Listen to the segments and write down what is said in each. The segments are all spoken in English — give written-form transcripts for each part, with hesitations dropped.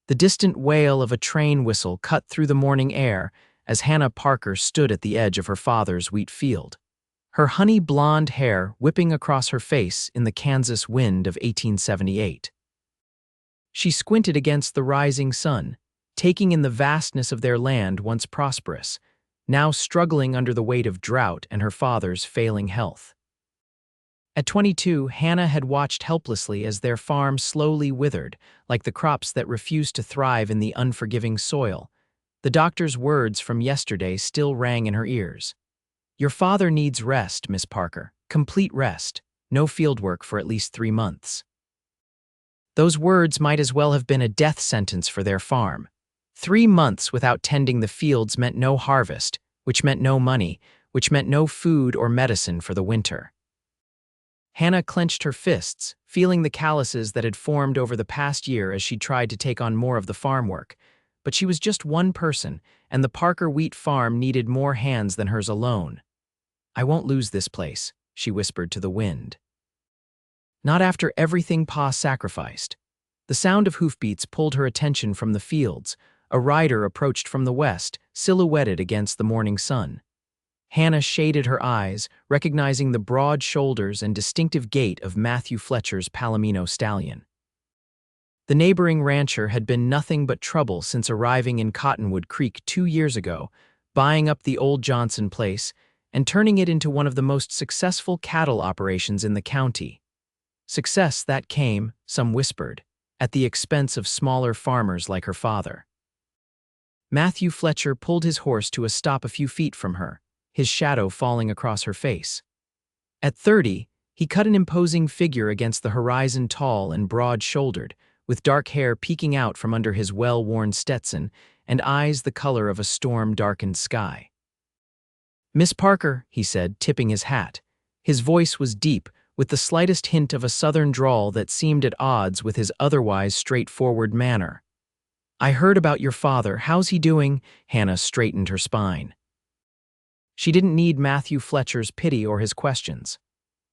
The distant wail of a train whistle cut through the morning air as Hannah Parker stood at the edge of her father's wheat field. Her honey blonde hair whipping across her face in the Kansas wind of 1878. She squinted against the rising sun, taking in the vastness of their land once prosperous, now struggling under the weight of drought and her father's failing health. At 22, Hannah had watched helplessly as their farm slowly withered, like the crops that refused to thrive in the unforgiving soil. The doctor's words from yesterday still rang in her ears. "Your father needs rest, Miss Parker. Complete rest. No field work for at least 3 months." Those words might as well have been a death sentence for their farm. 3 months without tending the fields meant no harvest, which meant no money, which meant no food or medicine for the winter. Hannah clenched her fists, feeling the calluses that had formed over the past year as she tried to take on more of the farm work. But she was just one person, and the Parker wheat farm needed more hands than hers alone. "I won't lose this place," she whispered to the wind. "Not after everything Pa sacrificed." The sound of hoofbeats pulled her attention from the fields. A rider approached from the west, silhouetted against the morning sun. Hannah shaded her eyes, recognizing the broad shoulders and distinctive gait of Matthew Fletcher's Palomino stallion. The neighboring rancher had been nothing but trouble since arriving in Cottonwood Creek 2 years ago, buying up the old Johnson place and turning it into one of the most successful cattle operations in the county. Success that came, some whispered, at the expense of smaller farmers like her father. Matthew Fletcher pulled his horse to a stop a few feet from her, his shadow falling across her face. At 30, he cut an imposing figure against the horizon, tall and broad-shouldered, with dark hair peeking out from under his well-worn Stetson and eyes the color of a storm-darkened sky. "Miss Parker," he said, tipping his hat. His voice was deep, with the slightest hint of a southern drawl that seemed at odds with his otherwise straightforward manner. "I heard about your father. How's he doing?" Hannah straightened her spine. She didn't need Matthew Fletcher's pity or his questions.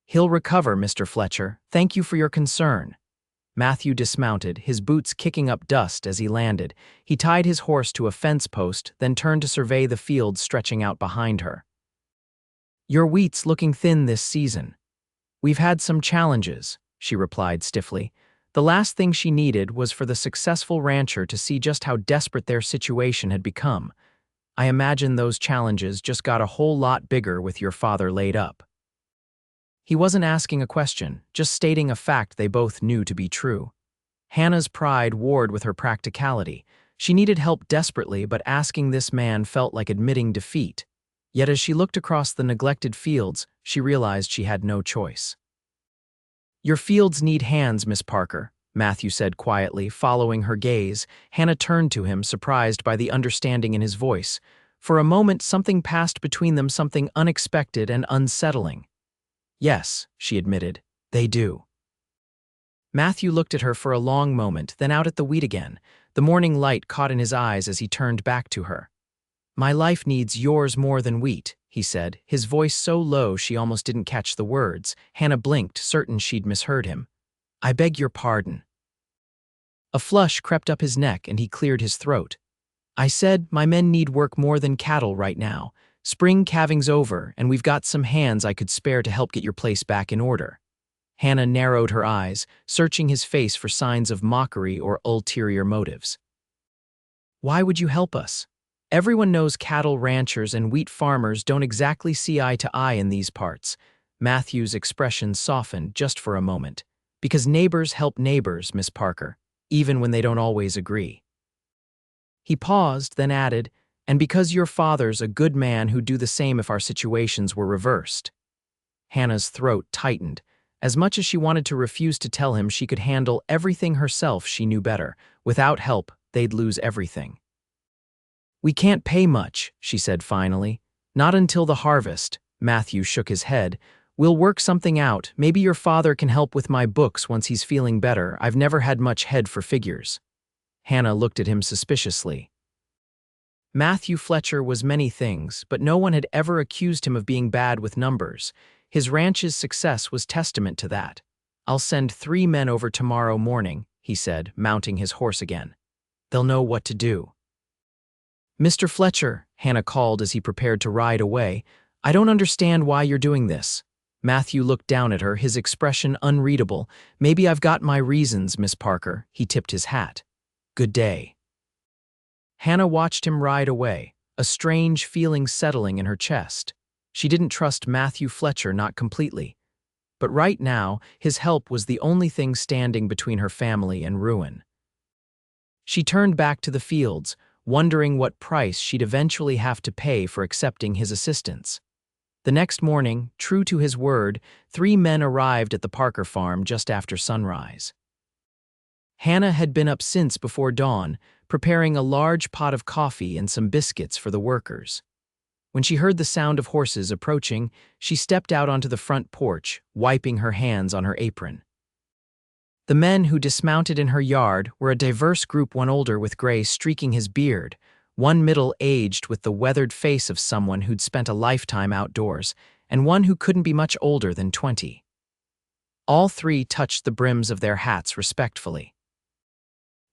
"He'll recover, Mr. Fletcher. Thank you for your concern." Matthew dismounted, his boots kicking up dust as he landed. He tied his horse to a fence post, then turned to survey the fields stretching out behind her. "Your wheat's looking thin this season." "We've had some challenges," she replied stiffly. The last thing she needed was for the successful rancher to see just how desperate their situation had become. "I imagine those challenges just got a whole lot bigger with your father laid up." He wasn't asking a question, just stating a fact they both knew to be true. Hannah's pride warred with her practicality. She needed help desperately, but asking this man felt like admitting defeat. Yet as she looked across the neglected fields, she realized she had no choice. "Your fields need hands, Miss Parker," Matthew said quietly, following her gaze. Hannah turned to him, surprised by the understanding in his voice. For a moment, something passed between them, something unexpected and unsettling. "Yes," she admitted, "they do." Matthew looked at her for a long moment, then out at the wheat again. The morning light caught in his eyes as he turned back to her. "My life needs yours more than wheat," he said, his voice so low she almost didn't catch the words. Hannah blinked, certain she'd misheard him. "I beg your pardon." A flush crept up his neck and he cleared his throat. "I said my men need work more than cattle right now. Spring calving's over, and we've got some hands I could spare to help get your place back in order." Hannah narrowed her eyes, searching his face for signs of mockery or ulterior motives. "Why would you help us? Everyone knows cattle ranchers and wheat farmers don't exactly see eye to eye in these parts." Matthew's expression softened just for a moment. "Because neighbors help neighbors, Miss Parker, even when they don't always agree." He paused, then added, "And because your father's a good man who'd do the same if our situations were reversed." Hannah's throat tightened. As much as she wanted to refuse to tell him she could handle everything herself, she knew better. Without help, they'd lose everything. "We can't pay much," she said finally. "Not until the harvest." Matthew shook his head. "We'll work something out. Maybe your father can help with my books once he's feeling better. I've never had much head for figures." Hannah looked at him suspiciously. Matthew Fletcher was many things, but no one had ever accused him of being bad with numbers. His ranch's success was testament to that. "I'll send 3 men over tomorrow morning," he said, mounting his horse again. They'll know what to do. Mr. Fletcher, Hannah called as he prepared to ride away, I don't understand why you're doing this. Matthew looked down at her, his expression unreadable. Maybe I've got my reasons, Miss Parker. He tipped his hat. Good day. Hannah watched him ride away, a strange feeling settling in her chest. She didn't trust Matthew Fletcher, not completely. But right now, his help was the only thing standing between her family and ruin. She turned back to the fields, wondering what price she'd eventually have to pay for accepting his assistance. The next morning, true to his word, 3 men arrived at the Parker farm just after sunrise. Hannah had been up since before dawn, preparing a large pot of coffee and some biscuits for the workers. When she heard the sound of horses approaching, she stepped out onto the front porch, wiping her hands on her apron. The men who dismounted in her yard were a diverse group, one older with gray streaking his beard, one middle-aged with the weathered face of someone who'd spent a lifetime outdoors, and one who couldn't be much older than 20. All 3 touched the brims of their hats respectfully.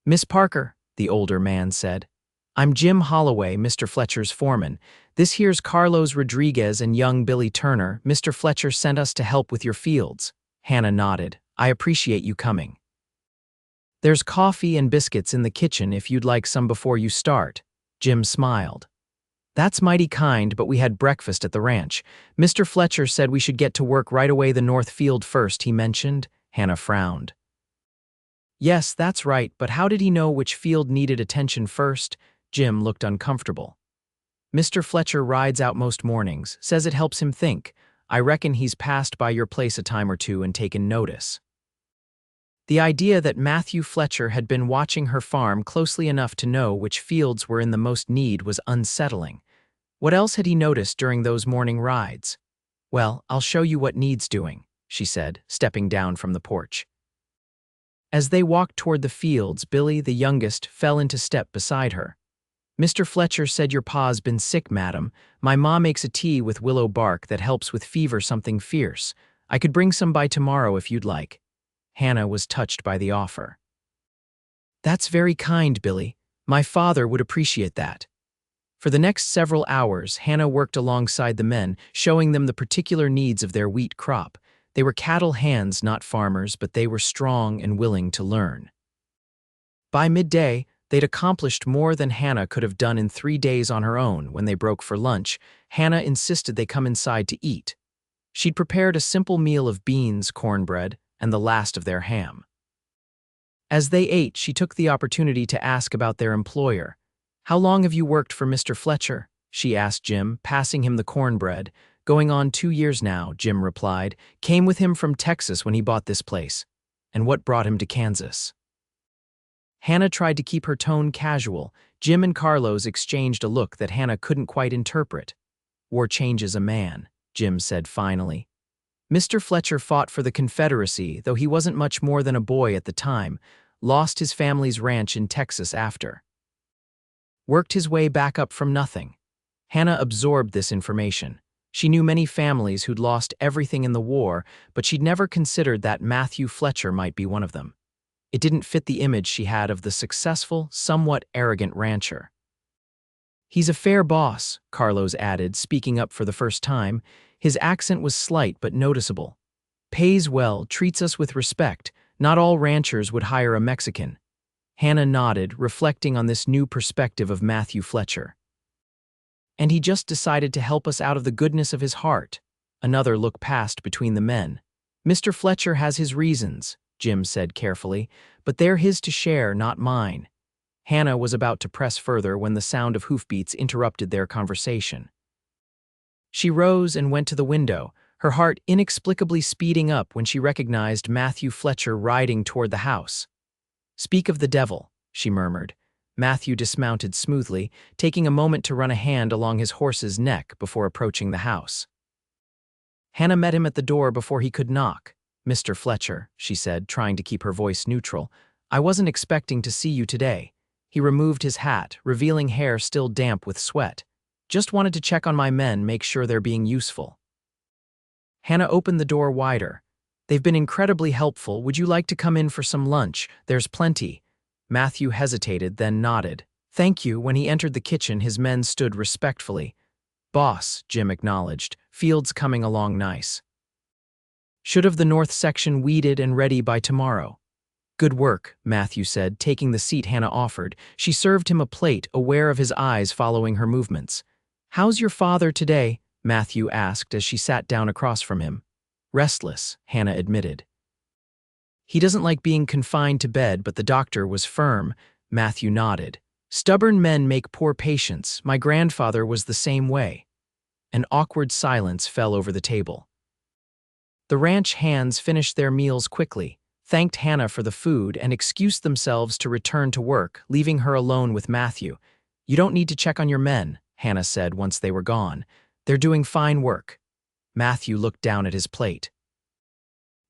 Miss Parker, the older man said, I'm Jim Holloway, Mr. Fletcher's foreman. This here's Carlos Rodriguez and young Billy Turner. Mr. Fletcher sent us to help with your fields. Hannah nodded. I appreciate you coming. There's coffee and biscuits in the kitchen if you'd like some before you start. Jim smiled. That's mighty kind, but we had breakfast at the ranch. Mr. Fletcher said we should get to work right away the north field first, he mentioned. Hannah frowned. Yes, that's right, but how did he know which field needed attention first? Jim looked uncomfortable. Mr. Fletcher rides out most mornings, says it helps him think. I reckon he's passed by your place a time or two and taken notice. The idea that Matthew Fletcher had been watching her farm closely enough to know which fields were in the most need was unsettling. What else had he noticed during those morning rides? Well, I'll show you what needs doing, she said, stepping down from the porch. As they walked toward the fields, Billy, the youngest, fell into step beside her. Mr. Fletcher said your pa's been sick, madam. My ma makes a tea with willow bark that helps with fever something fierce. I could bring some by tomorrow if you'd like. Hannah was touched by the offer. That's very kind, Billy. My father would appreciate that. For the next several hours, Hannah worked alongside the men, showing them the particular needs of their wheat crop. They were cattle hands, not farmers, but they were strong and willing to learn. By midday, they'd accomplished more than Hannah could have done in 3 days on her own. When they broke for lunch, Hannah insisted they come inside to eat. She'd prepared a simple meal of beans, cornbread, and the last of their ham. As they ate, she took the opportunity to ask about their employer. How long have you worked for Mr. Fletcher? She asked Jim, passing him the cornbread. Going on 2 years now, Jim replied. Came with him from Texas when he bought this place. And what brought him to Kansas? Hannah tried to keep her tone casual. Jim and Carlos exchanged a look that Hannah couldn't quite interpret. War changes a man, Jim said finally. Mr. Fletcher fought for the Confederacy, though he wasn't much more than a boy at the time, lost his family's ranch in Texas after. Worked his way back up from nothing. Hannah absorbed this information. She knew many families who'd lost everything in the war, but she'd never considered that Matthew Fletcher might be one of them. It didn't fit the image she had of the successful, somewhat arrogant rancher. He's a fair boss, Carlos added, speaking up for the first time. His accent was slight but noticeable. Pays well, treats us with respect. Not all ranchers would hire a Mexican. Hannah nodded, reflecting on this new perspective of Matthew Fletcher. And he just decided to help us out of the goodness of his heart. Another look passed between the men. Mr. Fletcher has his reasons, Jim said carefully, but they're his to share, not mine. Hannah was about to press further when the sound of hoofbeats interrupted their conversation. She rose and went to the window, her heart inexplicably speeding up when she recognized Matthew Fletcher riding toward the house. Speak of the devil, she murmured. Matthew dismounted smoothly, taking a moment to run a hand along his horse's neck before approaching the house. Hannah met him at the door before he could knock. Mr. Fletcher, she said, trying to keep her voice neutral, I wasn't expecting to see you today. He removed his hat, revealing hair still damp with sweat. Just wanted to check on my men, make sure they're being useful. Hannah opened the door wider. They've been incredibly helpful. Would you like to come in for some lunch? There's plenty. Matthew hesitated, then nodded. Thank you. When he entered the kitchen, his men stood respectfully. Boss, Jim acknowledged. Field's coming along nice. Should have the north section weeded and ready by tomorrow. Good work, Matthew said, taking the seat Hannah offered. She served him a plate, aware of his eyes following her movements. How's your father today? Matthew asked as she sat down across from him. Restless, Hannah admitted. He doesn't like being confined to bed, but the doctor was firm. Matthew nodded. Stubborn men make poor patients. My grandfather was the same way. An awkward silence fell over the table. The ranch hands finished their meals quickly, thanked Hannah for the food, and excused themselves to return to work, leaving her alone with Matthew. You don't need to check on your men, Hannah said once they were gone. They're doing fine work. Matthew looked down at his plate.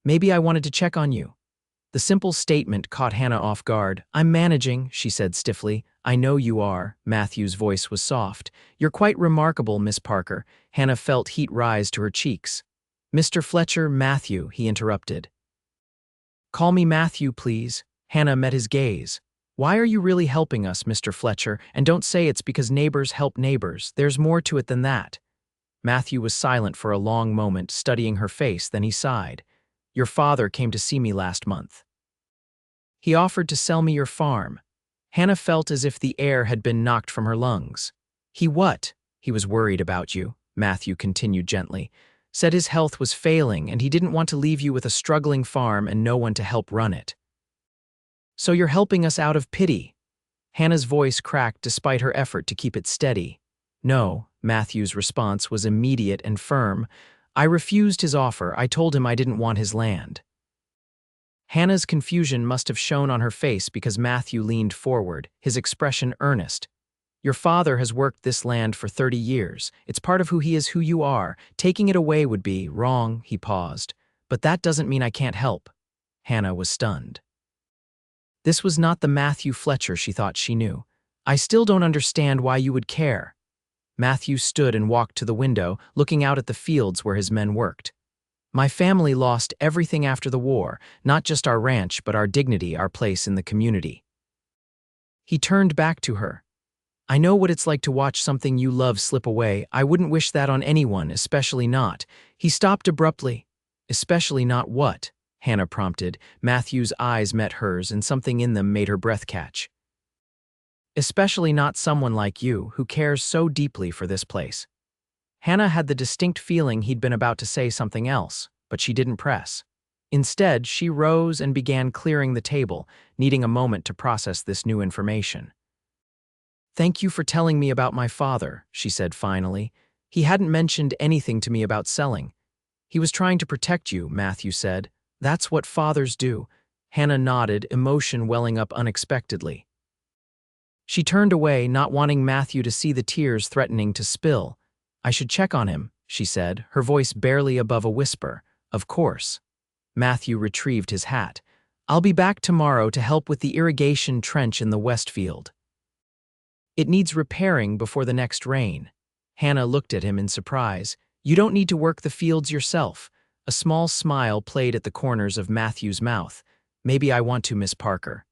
Maybe I wanted to check on you. The simple statement caught Hannah off guard. I'm managing, she said stiffly. I know you are. Matthew's voice was soft. You're quite remarkable, Miss Parker. Hannah felt heat rise to her cheeks. Mr. Fletcher, Matthew, he interrupted. Call me Matthew, please. Hannah met his gaze. Why are you really helping us, Mr. Fletcher? And don't say it's because neighbors help neighbors. There's more to it than that. Matthew was silent for a long moment, studying her face, then he sighed. Your father came to see me last month. He offered to sell me your farm. Hannah felt as if the air had been knocked from her lungs. He what? He was worried about you, Matthew continued gently. Said his health was failing and he didn't want to leave you with a struggling farm and no one to help run it. So you're helping us out of pity. Hannah's voice cracked despite her effort to keep it steady. No, Matthew's response was immediate and firm. I refused his offer. I told him I didn't want his land. Hannah's confusion must have shown on her face because Matthew leaned forward, his expression earnest. Your father has worked this land for 30 years. It's part of who he is, who you are. Taking it away would be wrong, he paused. But that doesn't mean I can't help. Hannah was stunned. This was not the Matthew Fletcher she thought she knew. I still don't understand why you would care. Matthew stood and walked to the window, looking out at the fields where his men worked. My family lost everything after the war, not just our ranch, but our dignity, our place in the community. He turned back to her. I know what it's like to watch something you love slip away. I wouldn't wish that on anyone, especially not. He stopped abruptly. Especially not what? Hannah prompted. Matthew's eyes met hers, and something in them made her breath catch. Especially not someone like you, who cares so deeply for this place. Hannah had the distinct feeling he'd been about to say something else, but she didn't press. Instead, she rose and began clearing the table, needing a moment to process this new information. Thank you for telling me about my father, she said finally. He hadn't mentioned anything to me about selling. He was trying to protect you, Matthew said. That's what fathers do. Hannah nodded, emotion welling up unexpectedly. She turned away, not wanting Matthew to see the tears threatening to spill. I should check on him, she said, her voice barely above a whisper. Of course. Matthew retrieved his hat. I'll be back tomorrow to help with the irrigation trench in the west field. It needs repairing before the next rain. Hannah looked at him in surprise. You don't need to work the fields yourself. A small smile played at the corners of Matthew's mouth. Maybe I want to, Miss Parker.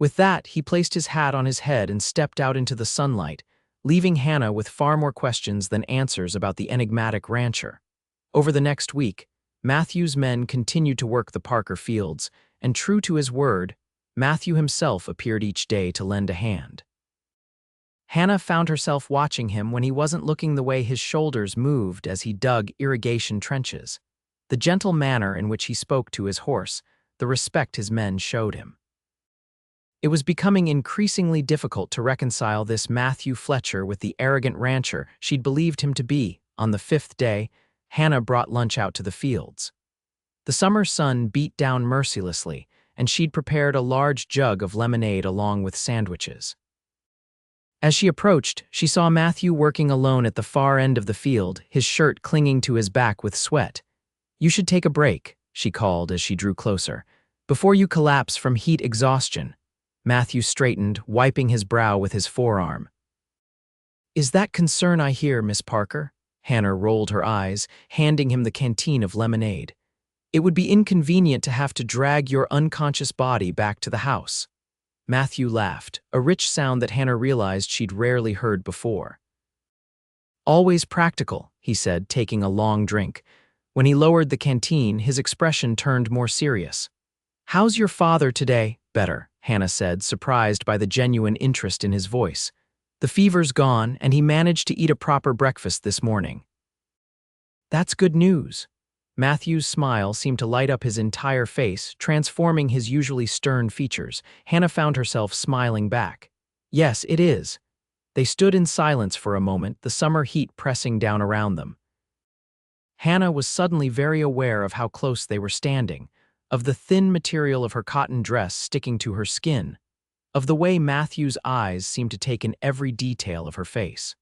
With that, he placed his hat on his head and stepped out into the sunlight, leaving Hannah with far more questions than answers about the enigmatic rancher. Over the next week, Matthew's men continued to work the Parker fields, and true to his word, Matthew himself appeared each day to lend a hand. Hannah found herself watching him when he wasn't looking, the way his shoulders moved as he dug irrigation trenches, the gentle manner in which he spoke to his horse, the respect his men showed him. It was becoming increasingly difficult to reconcile this Matthew Fletcher with the arrogant rancher she'd believed him to be. On the 5th day, Hannah brought lunch out to the fields. The summer sun beat down mercilessly, and she'd prepared a large jug of lemonade along with sandwiches. As she approached, she saw Matthew working alone at the far end of the field, his shirt clinging to his back with sweat. You should take a break, she called as she drew closer, before you collapse from heat exhaustion. Matthew straightened, wiping his brow with his forearm. Is that concern I hear, Miss Parker? Hannah rolled her eyes, handing him the canteen of lemonade. It would be inconvenient to have to drag your unconscious body back to the house. Matthew laughed, a rich sound that Hannah realized she'd rarely heard before. Always practical, he said, taking a long drink. When he lowered the canteen, his expression turned more serious. How's your father today? Better, Hannah said, surprised by the genuine interest in his voice. The fever's gone, and he managed to eat a proper breakfast this morning. That's good news. Matthew's smile seemed to light up his entire face, transforming his usually stern features. Hannah found herself smiling back. Yes, it is. They stood in silence for a moment, the summer heat pressing down around them. Hannah was suddenly very aware of how close they were standing, of the thin material of her cotton dress sticking to her skin, of the way Matthew's eyes seemed to take in every detail of her face.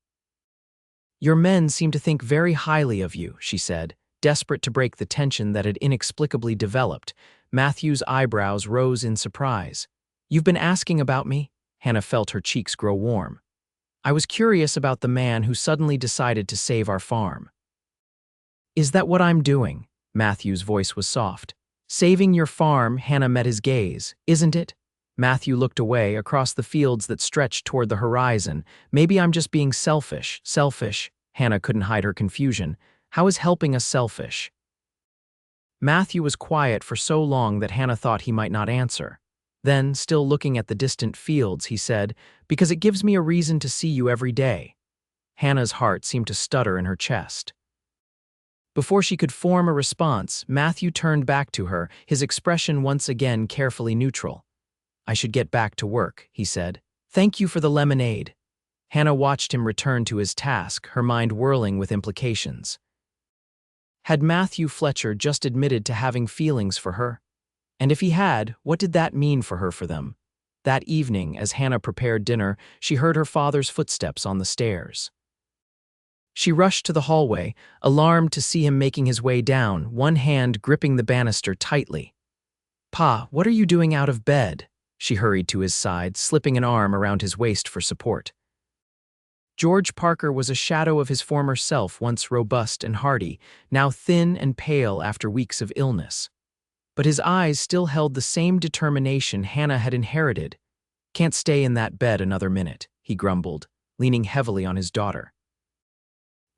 Your men seem to think very highly of you, she said, desperate to break the tension that had inexplicably developed. Matthew's eyebrows rose in surprise. You've been asking about me? Hannah felt her cheeks grow warm. I was curious about the man who suddenly decided to save our farm. Is that what I'm doing? Matthew's voice was soft. Saving your farm, Hannah met his gaze, isn't it? Matthew looked away across the fields that stretched toward the horizon. Maybe I'm just being selfish. Selfish? Hannah couldn't hide her confusion. How is helping us selfish? Matthew was quiet for so long that Hannah thought he might not answer. Then, still looking at the distant fields, he said, because it gives me a reason to see you every day. Hannah's heart seemed to stutter in her chest. Before she could form a response, Matthew turned back to her, his expression once again carefully neutral. I should get back to work, he said. Thank you for the lemonade. Hannah watched him return to his task, her mind whirling with implications. Had Matthew Fletcher just admitted to having feelings for her? And if he had, what did that mean for her for them? That evening, as Hannah prepared dinner, she heard her father's footsteps on the stairs. She rushed to the hallway, alarmed to see him making his way down, one hand gripping the banister tightly. Pa, what are you doing out of bed? She hurried to his side, slipping an arm around his waist for support. George Parker was a shadow of his former self, once robust and hardy, now thin and pale after weeks of illness. But his eyes still held the same determination Hannah had inherited. Can't stay in that bed another minute, he grumbled, leaning heavily on his daughter.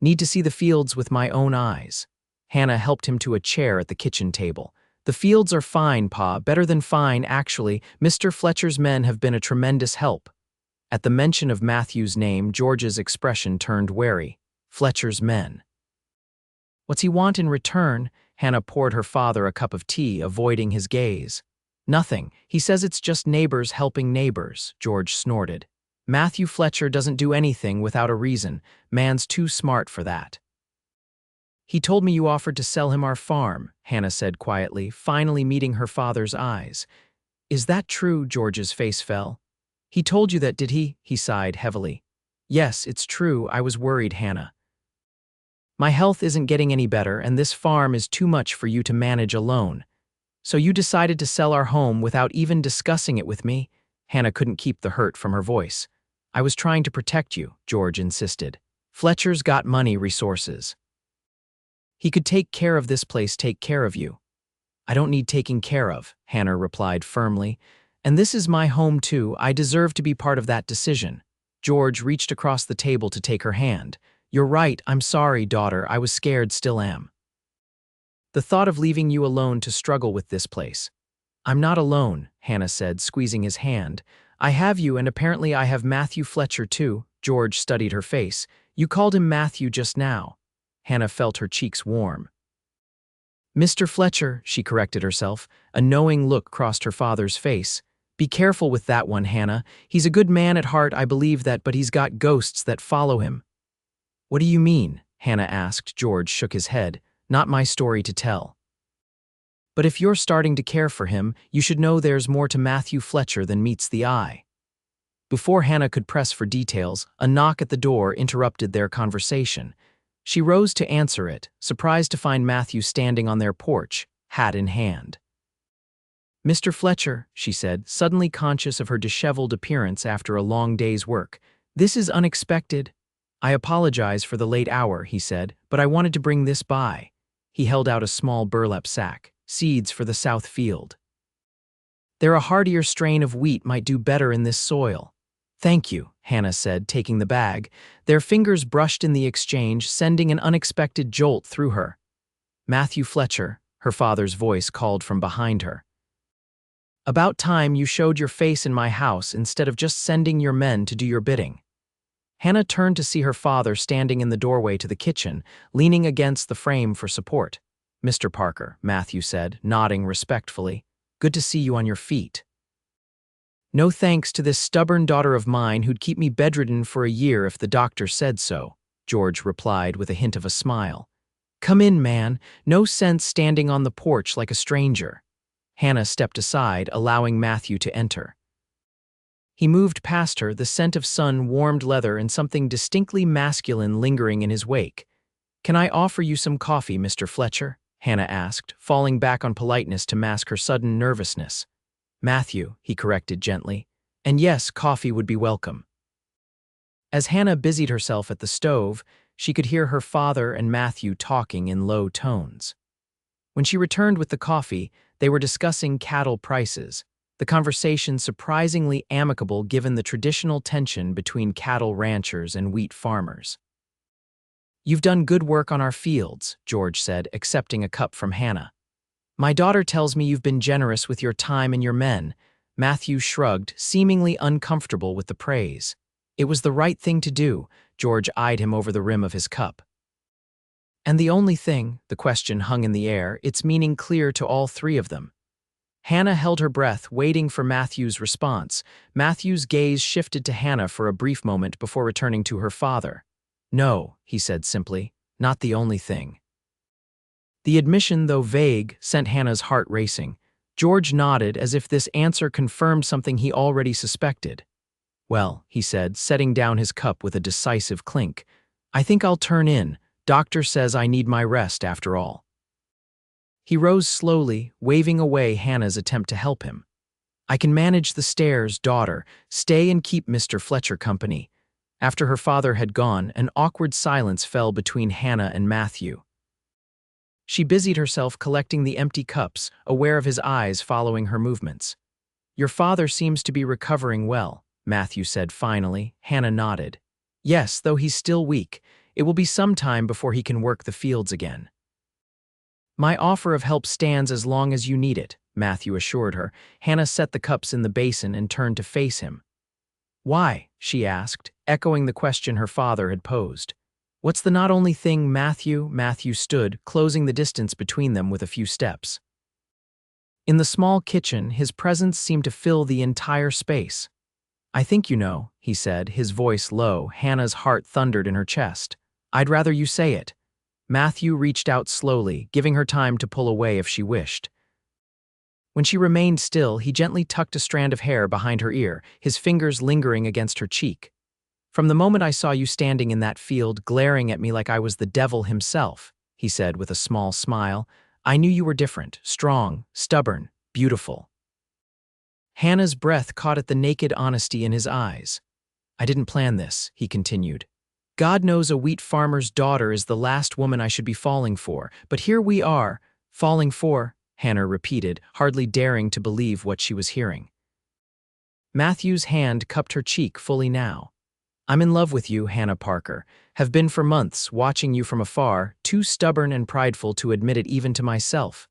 Need to see the fields with my own eyes. Hannah helped him to a chair at the kitchen table. The fields are fine, Pa, better than fine, actually. Mr. Fletcher's men have been a tremendous help. At the mention of Matthew's name, George's expression turned wary. Fletcher's men. What's he want in return? Hannah poured her father a cup of tea, avoiding his gaze. Nothing. He says it's just neighbors helping neighbors, George snorted. Matthew Fletcher doesn't do anything without a reason. Man's too smart for that. He told me you offered to sell him our farm, Hannah said quietly, finally meeting her father's eyes. Is that true? George's face fell. He told you that, did he? He sighed heavily. Yes, it's true. I was worried, Hannah. My health isn't getting any better, and this farm is too much for you to manage alone. So you decided to sell our home without even discussing it with me? Hannah couldn't keep the hurt from her voice. I was trying to protect you, George insisted. Fletcher's got money, resources. He could take care of this place, take care of you. I don't need taking care of, Hannah replied firmly. And this is my home too. I deserve to be part of that decision. George reached across the table to take her hand. You're right, I'm sorry, daughter. I was scared, still am. The thought of leaving you alone to struggle with this place. I'm not alone, Hannah said, squeezing his hand. I have you, and apparently I have Matthew Fletcher too. George studied her face. You called him Matthew just now. Hannah felt her cheeks warm. Mr. Fletcher, she corrected herself. A knowing look crossed her father's face. Be careful with that one, Hannah. He's a good man at heart, I believe that, but he's got ghosts that follow him. What do you mean? Hannah asked. George shook his head. Not my story to tell. But if you're starting to care for him, you should know there's more to Matthew Fletcher than meets the eye. Before Hannah could press for details, a knock at the door interrupted their conversation. She rose to answer it, surprised to find Matthew standing on their porch, hat in hand. Mr. Fletcher, she said, suddenly conscious of her disheveled appearance after a long day's work. This is unexpected. I apologize for the late hour, he said, but I wanted to bring this by. He held out a small burlap sack, seeds for the south field. They're a hardier strain of wheat might do better in this soil. Thank you, Hannah said, taking the bag. Their fingers brushed in the exchange, sending an unexpected jolt through her. Matthew Fletcher, her father's voice called from behind her. About time you showed your face in my house instead of just sending your men to do your bidding. Hannah turned to see her father standing in the doorway to the kitchen, leaning against the frame for support. Mr. Parker, Matthew said, nodding respectfully. Good to see you on your feet. No thanks to this stubborn daughter of mine who'd keep me bedridden for a year if the doctor said so, George replied with a hint of a smile. Come in, man. No sense standing on the porch like a stranger. Hannah stepped aside, allowing Matthew to enter. He moved past her, the scent of sun-warmed leather and something distinctly masculine lingering in his wake. Can I offer you some coffee, Mr. Fletcher? Hannah asked, falling back on politeness to mask her sudden nervousness. Matthew, he corrected gently. And yes, coffee would be welcome. As Hannah busied herself at the stove, she could hear her father and Matthew talking in low tones. When she returned with the coffee, they were discussing cattle prices, the conversation surprisingly amicable given the traditional tension between cattle ranchers and wheat farmers. You've done good work on our fields, George said, accepting a cup from Hannah. My daughter tells me you've been generous with your time and your men. Matthew shrugged, seemingly uncomfortable with the praise. It was the right thing to do. George eyed him over the rim of his cup. And the only thing, the question hung in the air, its meaning clear to all three of them. Hannah held her breath, waiting for Matthew's response. Matthew's gaze shifted to Hannah for a brief moment before returning to her father. No, he said simply, not the only thing. The admission, though vague, sent Hannah's heart racing. George nodded as if this answer confirmed something he already suspected. Well, he said, setting down his cup with a decisive clink, I think I'll turn in. Doctor says I need my rest after all. He rose slowly, waving away Hannah's attempt to help him. I can manage the stairs, daughter. Stay and keep Mr. Fletcher company. After her father had gone, an awkward silence fell between Hannah and Matthew. She busied herself collecting the empty cups, aware of his eyes following her movements. Your father seems to be recovering well, Matthew said finally. Hannah nodded. Yes, though he's still weak. It will be some time before he can work the fields again. My offer of help stands as long as you need it, Matthew assured her. Hannah set the cups in the basin and turned to face him. Why? She asked, echoing the question her father had posed. What's the not only thing, Matthew? Matthew stood, closing the distance between them with a few steps. In the small kitchen, his presence seemed to fill the entire space. I think you know, he said, his voice low. Hannah's heart thundered in her chest. I'd rather you say it. Matthew reached out slowly, giving her time to pull away if she wished. When she remained still, he gently tucked a strand of hair behind her ear, his fingers lingering against her cheek. From the moment I saw you standing in that field, glaring at me like I was the devil himself, he said with a small smile, I knew you were different, strong, stubborn, beautiful. Hannah's breath caught at the naked honesty in his eyes. I didn't plan this, he continued. God knows a wheat farmer's daughter is the last woman I should be falling for, but here we are, falling for, Hannah repeated, hardly daring to believe what she was hearing. Matthew's hand cupped her cheek fully now. I'm in love with you, Hannah Parker. Have been for months, watching you from afar, too stubborn and prideful to admit it even to myself.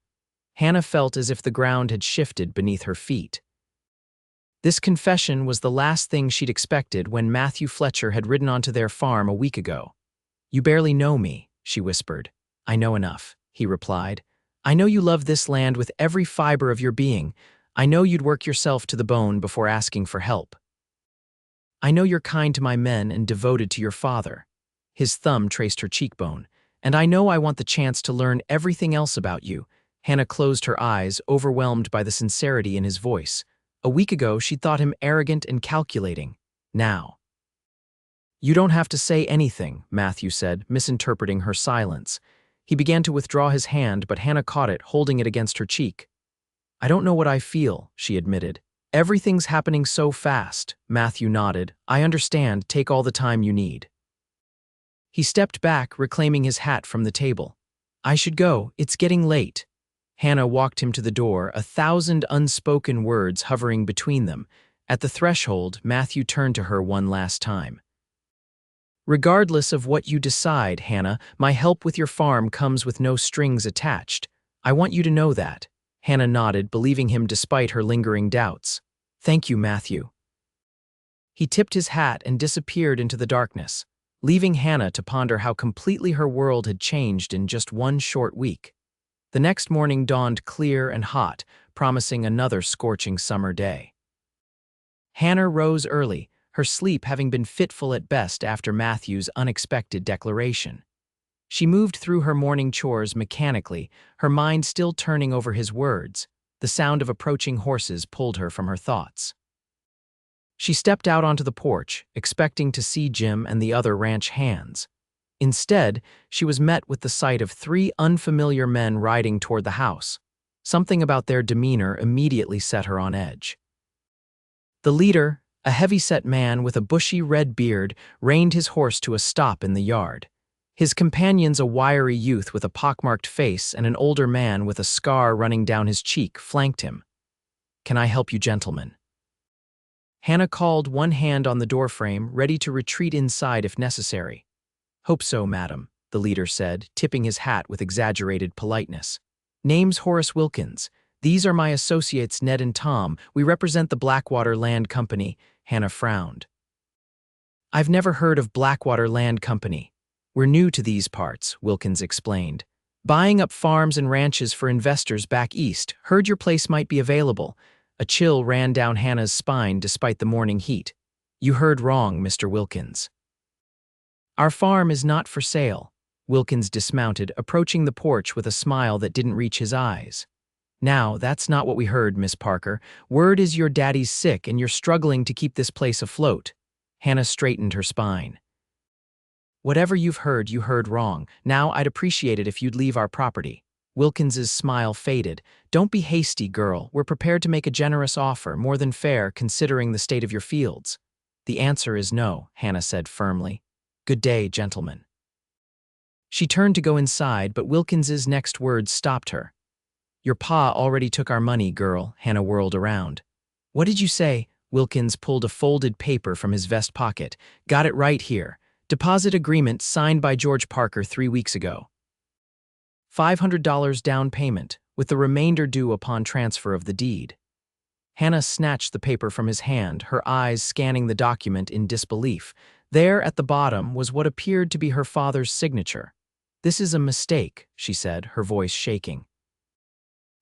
Hannah felt as if the ground had shifted beneath her feet. This confession was the last thing she'd expected when Matthew Fletcher had ridden onto their farm a week ago. You barely know me, she whispered. I know enough, he replied. I know you love this land with every fiber of your being. I know you'd work yourself to the bone before asking for help. I know you're kind to my men and devoted to your father. His thumb traced her cheekbone. And I know I want the chance to learn everything else about you. Hannah closed her eyes, overwhelmed by the sincerity in his voice. A week ago, she'd thought him arrogant and calculating. Now. You don't have to say anything, Matthew said, misinterpreting her silence. He began to withdraw his hand, but Hannah caught it, holding it against her cheek. I don't know what I feel, she admitted. Everything's happening so fast, Matthew nodded. I understand, take all the time you need. He stepped back, reclaiming his hat from the table. I should go, it's getting late. Hannah walked him to the door, 1,000 unspoken words hovering between them. At the threshold, Matthew turned to her one last time. "Regardless of what you decide, Hannah, my help with your farm comes with no strings attached. I want you to know that." Hannah nodded, believing him despite her lingering doubts. "Thank you, Matthew." He tipped his hat and disappeared into the darkness, leaving Hannah to ponder how completely her world had changed in just one short week. The next morning dawned clear and hot, promising another scorching summer day. Hannah rose early, her sleep having been fitful at best after Matthew's unexpected declaration. She moved through her morning chores mechanically, her mind still turning over his words. The sound of approaching horses pulled her from her thoughts. She stepped out onto the porch, expecting to see Jim and the other ranch hands. Instead, she was met with the sight of 3 unfamiliar men riding toward the house. Something about their demeanor immediately set her on edge. The leader, a heavy-set man with a bushy red beard, reined his horse to a stop in the yard. His companions, a wiry youth with a pockmarked face and an older man with a scar running down his cheek, flanked him. "Can I help you, gentlemen?" Hannah called, one hand on the doorframe, ready to retreat inside if necessary. "Hope so, madam," the leader said, tipping his hat with exaggerated politeness. "Name's Horace Wilkins. These are my associates Ned and Tom. We represent the Blackwater Land Company." Hannah frowned. "I've never heard of Blackwater Land Company. We're new to these parts," Wilkins explained. "Buying up farms and ranches for investors back east. Heard your place might be available." A chill ran down Hannah's spine despite the morning heat. "You heard wrong, Mr. Wilkins. Our farm is not for sale." Wilkins dismounted, approaching the porch with a smile that didn't reach his eyes. "Now, that's not what we heard, Miss Parker. Word is your daddy's sick and you're struggling to keep this place afloat." Hannah straightened her spine. "Whatever you've heard, you heard wrong. Now, I'd appreciate it if you'd leave our property." Wilkins's smile faded. "Don't be hasty, girl. We're prepared to make a generous offer, more than fair considering the state of your fields." "The answer is no," Hannah said firmly. "Good day, gentlemen." She turned to go inside, but Wilkins's next words stopped her. "Your pa already took our money, girl." Hannah whirled around. "What did you say?" Wilkins pulled a folded paper from his vest pocket. "Got it right here. Deposit agreement signed by George Parker 3 weeks ago. $500 down payment, with the remainder due upon transfer of the deed." Hannah snatched the paper from his hand, her eyes scanning the document in disbelief. There at the bottom was what appeared to be her father's signature. "This is a mistake," she said, her voice shaking.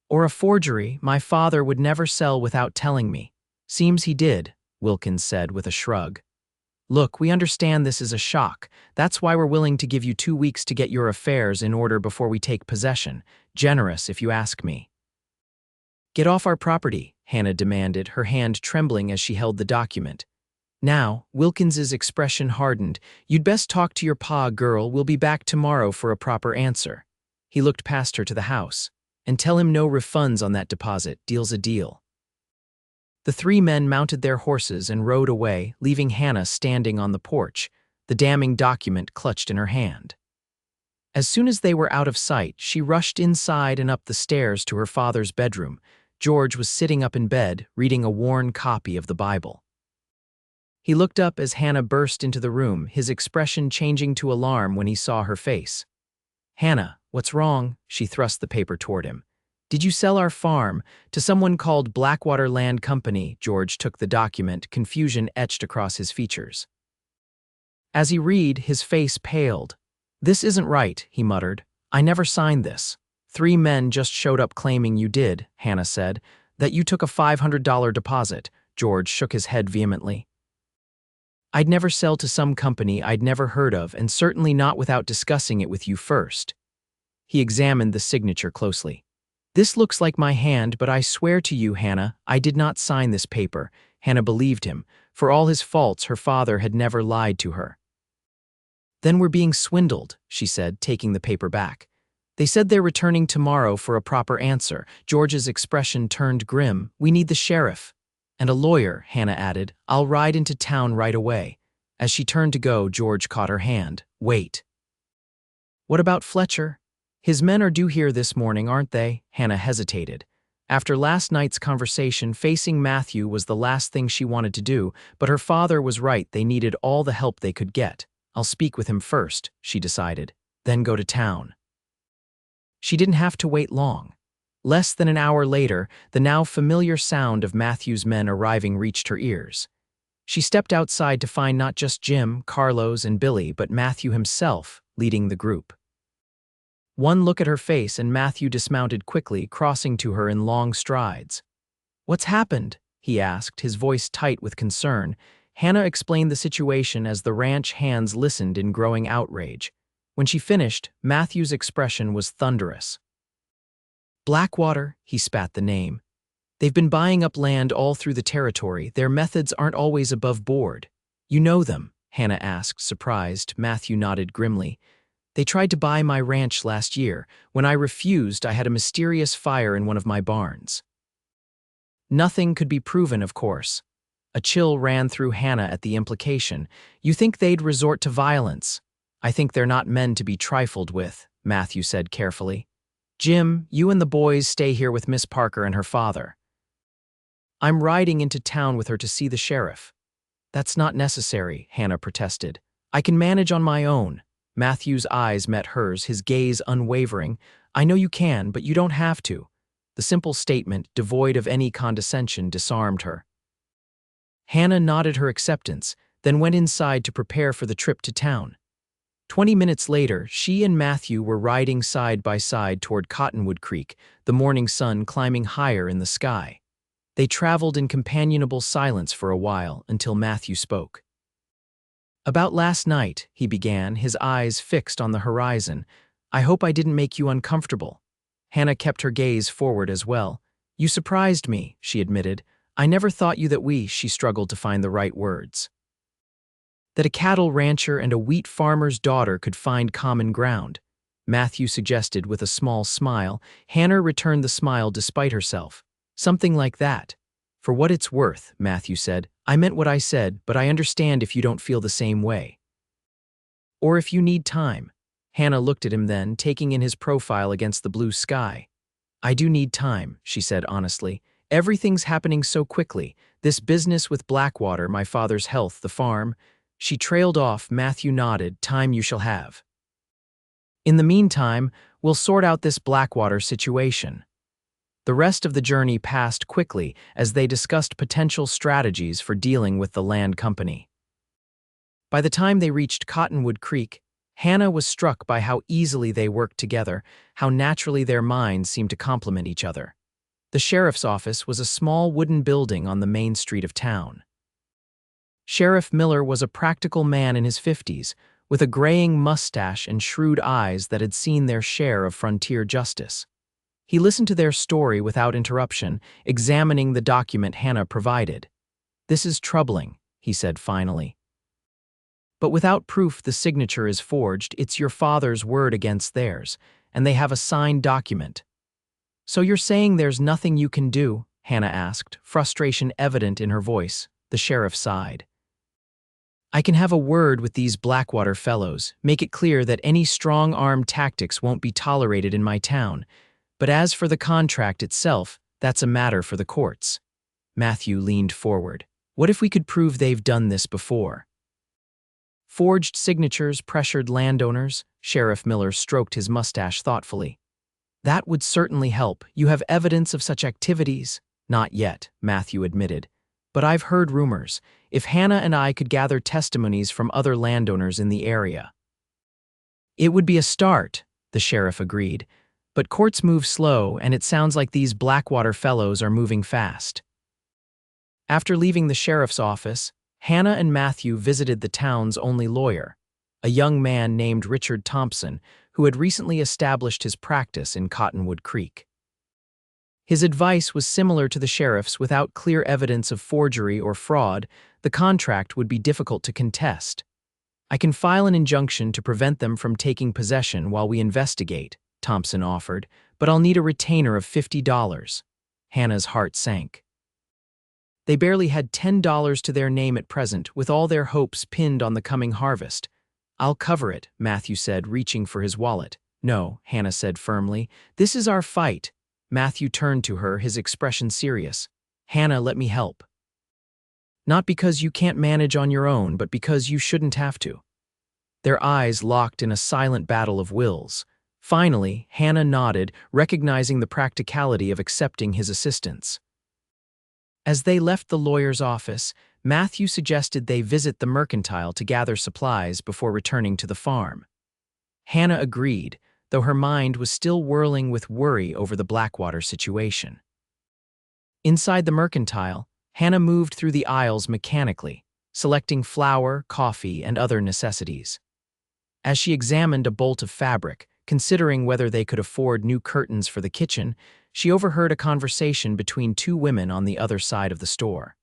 "Or a forgery. My father would never sell without telling me." "Seems he did," Wilkins said with a shrug. "Look, we understand this is a shock. That's why we're willing to give you 2 weeks to get your affairs in order before we take possession. Generous, if you ask me." "Get off our property," Hannah demanded, her hand trembling as she held the document. Now, Wilkins's expression hardened. "You'd best talk to your pa, girl. We'll be back tomorrow for a proper answer." He looked past her to the house. "And tell him no refunds on that deposit. Deal's a deal." The 3 men mounted their horses and rode away, leaving Hannah standing on the porch, the damning document clutched in her hand. As soon as they were out of sight, she rushed inside and up the stairs to her father's bedroom. George was sitting up in bed, reading a worn copy of the Bible. He looked up as Hannah burst into the room, his expression changing to alarm when he saw her face. "Hannah, what's wrong?" She thrust the paper toward him. "Did you sell our farm to someone called Blackwater Land Company?" George took the document, confusion etched across his features. As he read, his face paled. "This isn't right," he muttered. "I never signed this." 3 men just showed up claiming you did," Hannah said. "That you took a $500 deposit." George shook his head vehemently. "I'd never sell to some company I'd never heard of, and certainly not without discussing it with you first." He examined the signature closely. "This looks like my hand, but I swear to you, Hannah, I did not sign this paper." Hannah believed him. For all his faults, her father had never lied to her. "Then we're being swindled," she said, taking the paper back. "They said they're returning tomorrow for a proper answer." George's expression turned grim. "We need the sheriff." "And a lawyer," Hannah added. "I'll ride into town right away." As she turned to go, George caught her hand. "Wait." "What about Fletcher?" His men are due here this morning, aren't they? Hannah hesitated. After last night's conversation, facing Matthew was the last thing she wanted to do, but her father was right, they needed all the help they could get. I'll speak with him first, she decided, then go to town. She didn't have to wait long. Less than an hour later, the now familiar sound of Matthew's men arriving reached her ears. She stepped outside to find not just Jim, Carlos, and Billy, but Matthew himself leading the group. One look at her face and Matthew dismounted quickly, crossing to her in long strides. "What's happened?" he asked, his voice tight with concern. Hannah explained the situation as the ranch hands listened in growing outrage. When she finished, Matthew's expression was thunderous. "Blackwater," he spat the name. "They've been buying up land all through the territory. Their methods aren't always above board." "You know them?" Hannah asked, surprised. Matthew nodded grimly. "They tried to buy my ranch last year. When I refused, I had a mysterious fire in one of my barns." Nothing could be proven, of course. A chill ran through Hannah at the implication. "You think they'd resort to violence?" "I think they're not men to be trifled with," Matthew said carefully. "Jim, you and the boys stay here with Miss Parker and her father. I'm riding into town with her to see the sheriff." "That's not necessary," Hannah protested. "I can manage on my own." Matthew's eyes met hers, his gaze unwavering. "I know you can, but you don't have to." The simple statement, devoid of any condescension, disarmed her. Hannah nodded her acceptance, then went inside to prepare for the trip to town. 20 minutes later, she and Matthew were riding side by side toward Cottonwood Creek, the morning sun climbing higher in the sky. They traveled in companionable silence for a while until Matthew spoke. "About last night," he began, his eyes fixed on the horizon. "I hope I didn't make you uncomfortable." Hannah kept her gaze forward as well. "You surprised me," she admitted. "I never thought you that we," she struggled to find the right words. "That a cattle rancher and a wheat farmer's daughter could find common ground," Matthew suggested with a small smile. Hannah returned the smile despite herself. "Something like that." "For what it's worth," Matthew said, "I meant what I said, but I understand if you don't feel the same way. Or if you need time." Hannah looked at him then, taking in his profile against the blue sky. "I do need time," she said honestly. "Everything's happening so quickly. This business with Blackwater, my father's health, the farm." She trailed off. Matthew nodded. "Time you shall have. In the meantime, we'll sort out this Blackwater situation." The rest of the journey passed quickly as they discussed potential strategies for dealing with the land company. By the time they reached Cottonwood Creek, Hannah was struck by how easily they worked together, how naturally their minds seemed to complement each other. The sheriff's office was a small wooden building on the main street of town. Sheriff Miller was a practical man in his 50s, with a graying mustache and shrewd eyes that had seen their share of frontier justice. He listened to their story without interruption, examining the document Hannah provided. "This is troubling," he said finally. "But without proof the signature is forged, it's your father's word against theirs, and they have a signed document." "So you're saying there's nothing you can do?" Hannah asked, frustration evident in her voice. The sheriff sighed. "I can have a word with these Blackwater fellows, make it clear that any strong-arm tactics won't be tolerated in my town. But as for the contract itself, that's a matter for the courts." Matthew leaned forward. "What if we could prove they've done this before?" "Forged signatures pressured landowners," Sheriff Miller stroked his mustache thoughtfully. "That would certainly help. You have evidence of such activities?" "Not yet," Matthew admitted. "But I've heard rumors. If Hannah and I could gather testimonies from other landowners in the area." "It would be a start," the sheriff agreed. "But courts move slow, and it sounds like these Blackwater fellows are moving fast." After leaving the sheriff's office, Hannah and Matthew visited the town's only lawyer, a young man named Richard Thompson, who had recently established his practice in Cottonwood Creek. His advice was similar to the sheriff's. Without clear evidence of forgery or fraud, the contract would be difficult to contest. "I can file an injunction to prevent them from taking possession while we investigate," Thompson offered, "but I'll need a retainer of $50. Hannah's heart sank. They barely had $10 to their name at present, with all their hopes pinned on the coming harvest. "I'll cover it," Matthew said, reaching for his wallet. No, Hannah said firmly. This is our fight. Matthew turned to her, his expression serious. Hannah, let me help. Not because you can't manage on your own, but because you shouldn't have to. Their eyes locked in a silent battle of wills. Finally, Hannah nodded, recognizing the practicality of accepting his assistance. As they left the lawyer's office, Matthew suggested they visit the mercantile to gather supplies before returning to the farm. Hannah agreed, though her mind was still whirling with worry over the Blackwater situation. Inside the mercantile, Hannah moved through the aisles mechanically, selecting flour, coffee, and other necessities. As she examined a bolt of fabric, considering whether they could afford new curtains for the kitchen, she overheard a conversation between two women on the other side of the store.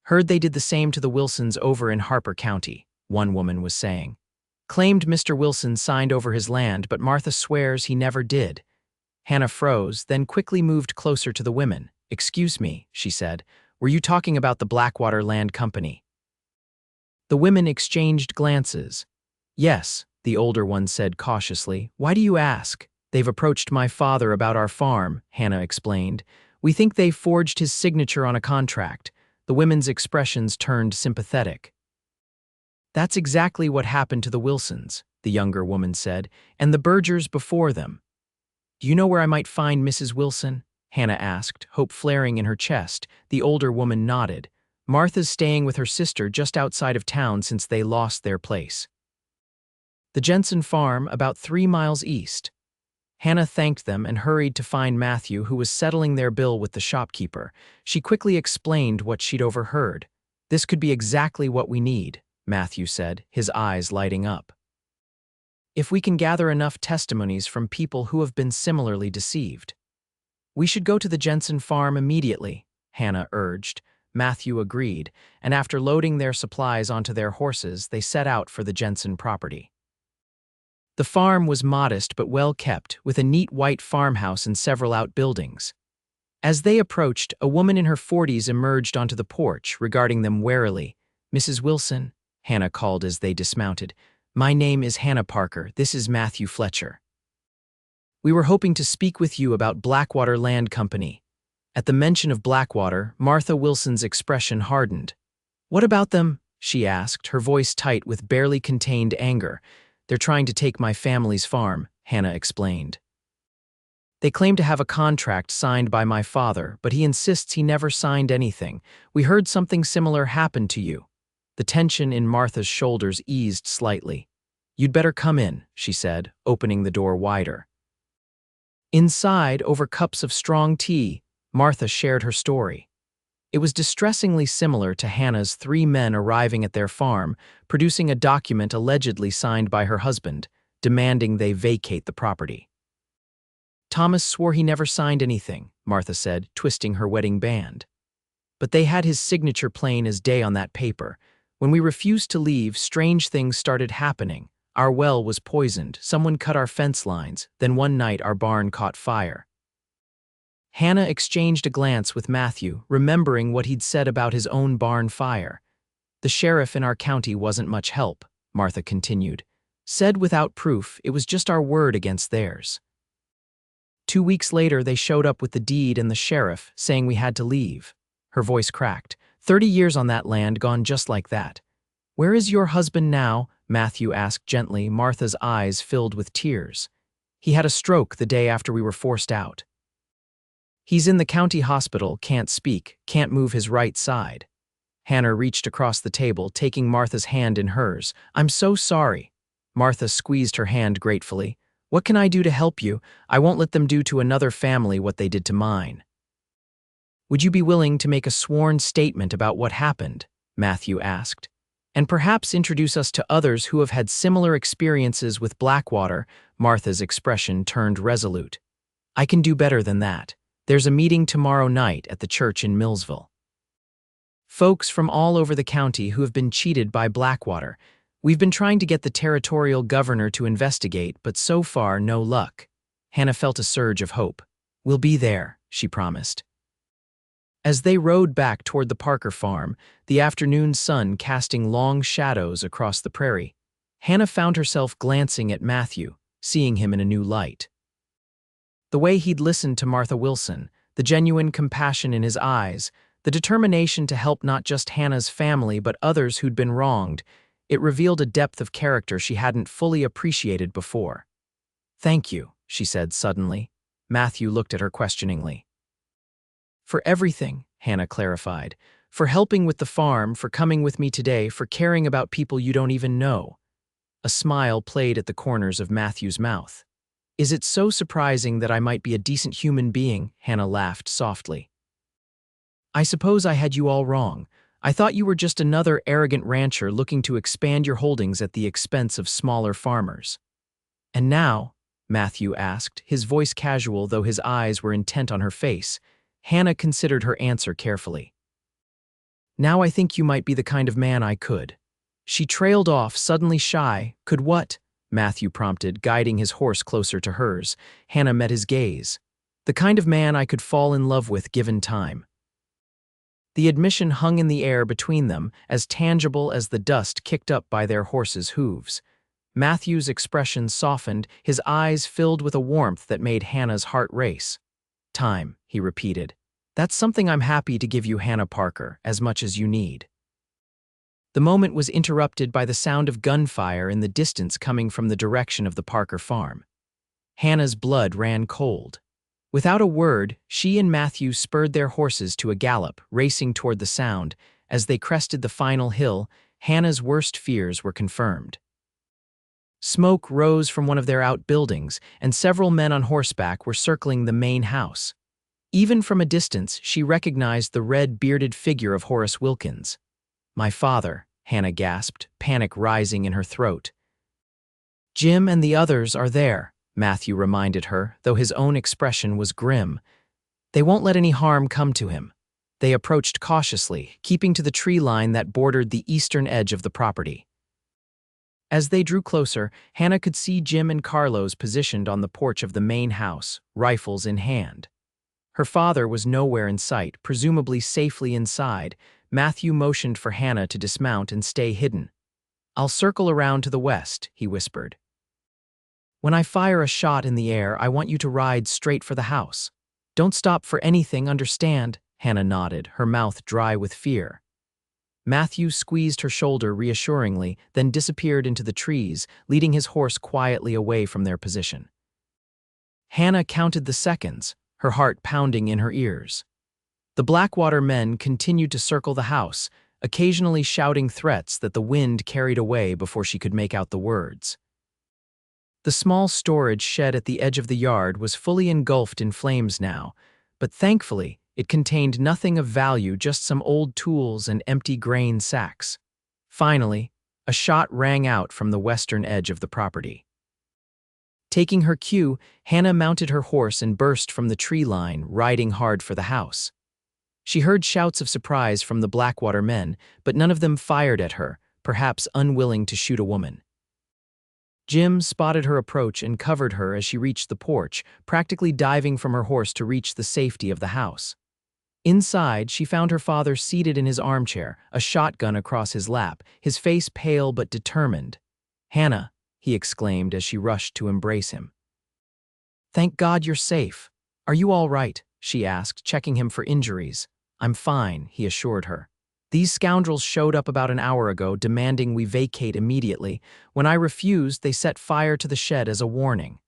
Heard they did the same to the Wilsons over in Harper County, one woman was saying. Claimed Mr. Wilson signed over his land, but Martha swears he never did. Hannah froze, then quickly moved closer to the women. Excuse me, she said, were you talking about the Blackwater Land Company? The women exchanged glances. Yes, the older one said cautiously. Why do you ask? They've approached my father about our farm, Hannah explained. We think they forged his signature on a contract. The women's expressions turned sympathetic. That's exactly what happened to the Wilsons, the younger woman said, and the Bergers before them. Do you know where I might find Mrs. Wilson? Hannah asked, hope flaring in her chest. The older woman nodded. Martha's staying with her sister just outside of town since they lost their place. The Jensen farm, about 3 miles east. Hannah thanked them and hurried to find Matthew, who was settling their bill with the shopkeeper. She quickly explained what she'd overheard. This could be exactly what we need, Matthew said, his eyes lighting up. If we can gather enough testimonies from people who have been similarly deceived. We should go to the Jensen farm immediately, Hannah urged. Matthew agreed, and after loading their supplies onto their horses, they set out for the Jensen property. The farm was modest but well kept, with a neat white farmhouse and several outbuildings. As they approached, a woman in her 40s emerged onto the porch, regarding them warily. Mrs. Wilson, Hannah called as they dismounted. My name is Hannah Parker. This is Matthew Fletcher. We were hoping to speak with you about Blackwater Land Company. At the mention of Blackwater, Martha Wilson's expression hardened. What about them? She asked, her voice tight with barely contained anger. They're trying to take my family's farm, Hannah explained. They claim to have a contract signed by my father, but he insists he never signed anything. We heard something similar happened to you. The tension in Martha's shoulders eased slightly. You'd better come in, she said, opening the door wider. Inside, over cups of strong tea, Martha shared her story. It was distressingly similar to Hannah's 3 men arriving at their farm, producing a document allegedly signed by her husband, demanding they vacate the property. Thomas swore he never signed anything, Martha said, twisting her wedding band. But they had his signature plain as day on that paper. When we refused to leave, strange things started happening. Our well was poisoned, someone cut our fence lines, then one night our barn caught fire. Hannah exchanged a glance with Matthew, remembering what he'd said about his own barn fire. The sheriff in our county wasn't much help, Martha continued. Said without proof, it was just our word against theirs. 2 weeks later, they showed up with the deed and the sheriff, saying we had to leave. Her voice cracked. 30 years on that land, gone just like that. Where is your husband now? Matthew asked gently, Martha's eyes filled with tears. He had a stroke the day after we were forced out. He's in the county hospital, can't speak, can't move his right side. Hannah reached across the table, taking Martha's hand in hers. I'm so sorry. Martha squeezed her hand gratefully. What can I do to help you? I won't let them do to another family what they did to mine. Would you be willing to make a sworn statement about what happened? Matthew asked. And perhaps introduce us to others who have had similar experiences with Blackwater. Martha's expression turned resolute. I can do better than that. There's a meeting tomorrow night at the church in Millsville. Folks from all over the county who have been cheated by Blackwater. We've been trying to get the territorial governor to investigate, but so far no luck. Hannah felt a surge of hope. We'll be there, she promised. As they rode back toward the Parker farm, the afternoon sun casting long shadows across the prairie, Hannah found herself glancing at Matthew, seeing him in a new light. The way he'd listened to Martha Wilson, the genuine compassion in his eyes, the determination to help not just Hannah's family but others who'd been wronged, it revealed a depth of character she hadn't fully appreciated before. "Thank you," she said suddenly. Matthew looked at her questioningly. "For everything," Hannah clarified. "For helping with the farm, for coming with me today, for caring about people you don't even know." A smile played at the corners of Matthew's mouth. "Is it so surprising that I might be a decent human being?" Hannah laughed softly. "I suppose I had you all wrong. I thought you were just another arrogant rancher looking to expand your holdings at the expense of smaller farmers." "And now?" Matthew asked, his voice casual though his eyes were intent on her face. Hannah considered her answer carefully. "Now I think you might be the kind of man I could." She trailed off, suddenly shy. "Could what?" Matthew prompted, guiding his horse closer to hers. Hannah met his gaze. "The kind of man I could fall in love with given time." The admission hung in the air between them, as tangible as the dust kicked up by their horses' hooves. Matthew's expression softened, his eyes filled with a warmth that made Hannah's heart race. "Time," he repeated. "That's something I'm happy to give you, Hannah Parker, as much as you need." The moment was interrupted by the sound of gunfire in the distance coming from the direction of the Parker farm. Hannah's blood ran cold. Without a word, she and Matthew spurred their horses to a gallop, racing toward the sound. As they crested the final hill, Hannah's worst fears were confirmed. Smoke rose from one of their outbuildings, and several men on horseback were circling the main house. Even from a distance, she recognized the red-bearded figure of Horace Wilkins. "My father," Hannah gasped, panic rising in her throat. "Jim and the others are there," Matthew reminded her, though his own expression was grim. "They won't let any harm come to him." They approached cautiously, keeping to the tree line that bordered the eastern edge of the property. As they drew closer, Hannah could see Jim and Carlos positioned on the porch of the main house, rifles in hand. Her father was nowhere in sight, presumably safely inside. Matthew motioned for Hannah to dismount and stay hidden. "I'll circle around to the west," he whispered. "When I fire a shot in the air, I want you to ride straight for the house. Don't stop for anything, understand?" Hannah nodded, her mouth dry with fear. Matthew squeezed her shoulder reassuringly, then disappeared into the trees, leading his horse quietly away from their position. Hannah counted the seconds, her heart pounding in her ears. The Blackwater men continued to circle the house, occasionally shouting threats that the wind carried away before she could make out the words. The small storage shed at the edge of the yard was fully engulfed in flames now, but thankfully, it contained nothing of value, just some old tools and empty grain sacks. Finally, a shot rang out from the western edge of the property. Taking her cue, Hannah mounted her horse and burst from the tree line, riding hard for the house. She heard shouts of surprise from the Blackwater men, but none of them fired at her, perhaps unwilling to shoot a woman. Jim spotted her approach and covered her as she reached the porch, practically diving from her horse to reach the safety of the house. Inside, she found her father seated in his armchair, a shotgun across his lap, his face pale but determined. "Hannah," he exclaimed as she rushed to embrace him. "Thank God you're safe. Are you all right?" she asked, checking him for injuries. "I'm fine," he assured her. "These scoundrels showed up about an hour ago, demanding we vacate immediately. When I refused, they set fire to the shed as a warning."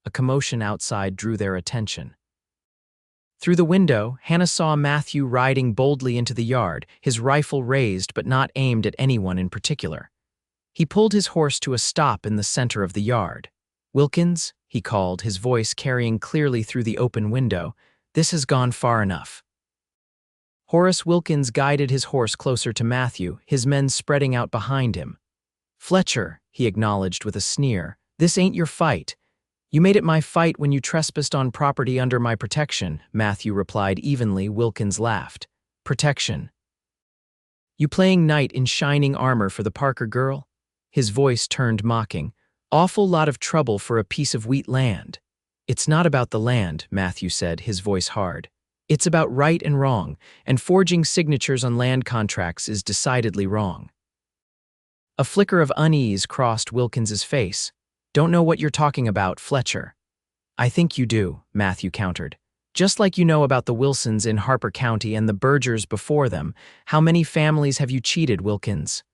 A commotion outside drew their attention. Through the window, Hannah saw Matthew riding boldly into the yard, his rifle raised but not aimed at anyone in particular. He pulled his horse to a stop in the center of the yard. "Wilkins," he called, his voice carrying clearly through the open window, "this has gone far enough." Horace Wilkins guided his horse closer to Matthew, his men spreading out behind him. "Fletcher," he acknowledged with a sneer, "this ain't your fight." "You made it my fight when you trespassed on property under my protection," Matthew replied evenly. Wilkins laughed. "Protection? You playing knight in shining armor for the Parker girl?" His voice turned mocking. "Awful lot of trouble for a piece of wheat land." "It's not about the land," Matthew said, his voice hard. "It's about right and wrong, and forging signatures on land contracts is decidedly wrong." A flicker of unease crossed Wilkins's face. Don't know what you're talking about, Fletcher. I think you do, Matthew countered. Just like you know about the Wilsons in Harper County and the Bergers before them. How many families have you cheated, Wilkins?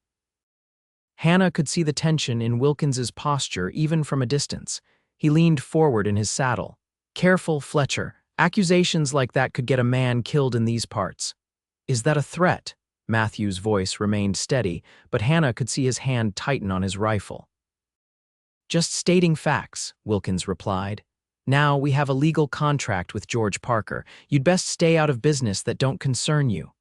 Hannah could see the tension in Wilkins's posture even from a distance. He leaned forward in his saddle. Careful, Fletcher. Accusations like that could get a man killed in these parts. Is that a threat? Matthew's voice remained steady, but Hannah could see his hand tighten on his rifle. Just stating facts, Wilkins replied. Now we have a legal contract with George Parker. You'd best stay out of business that don't concern you.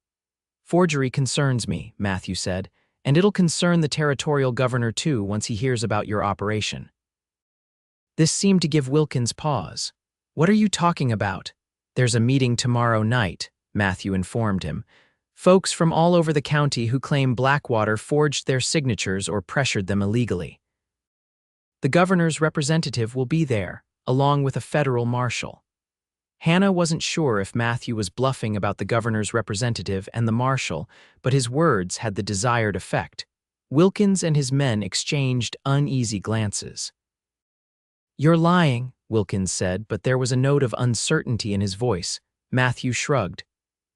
Forgery concerns me, Matthew said, and it'll concern the territorial governor too once he hears about your operation. This seemed to give Wilkins pause. What are you talking about? There's a meeting tomorrow night, Matthew informed him. Folks from all over the county who claim Blackwater forged their signatures or pressured them illegally. The governor's representative will be there, along with a federal marshal. Hannah wasn't sure if Matthew was bluffing about the governor's representative and the marshal, but his words had the desired effect. Wilkins and his men exchanged uneasy glances. You're lying, Wilkins said, but there was a note of uncertainty in his voice. Matthew shrugged.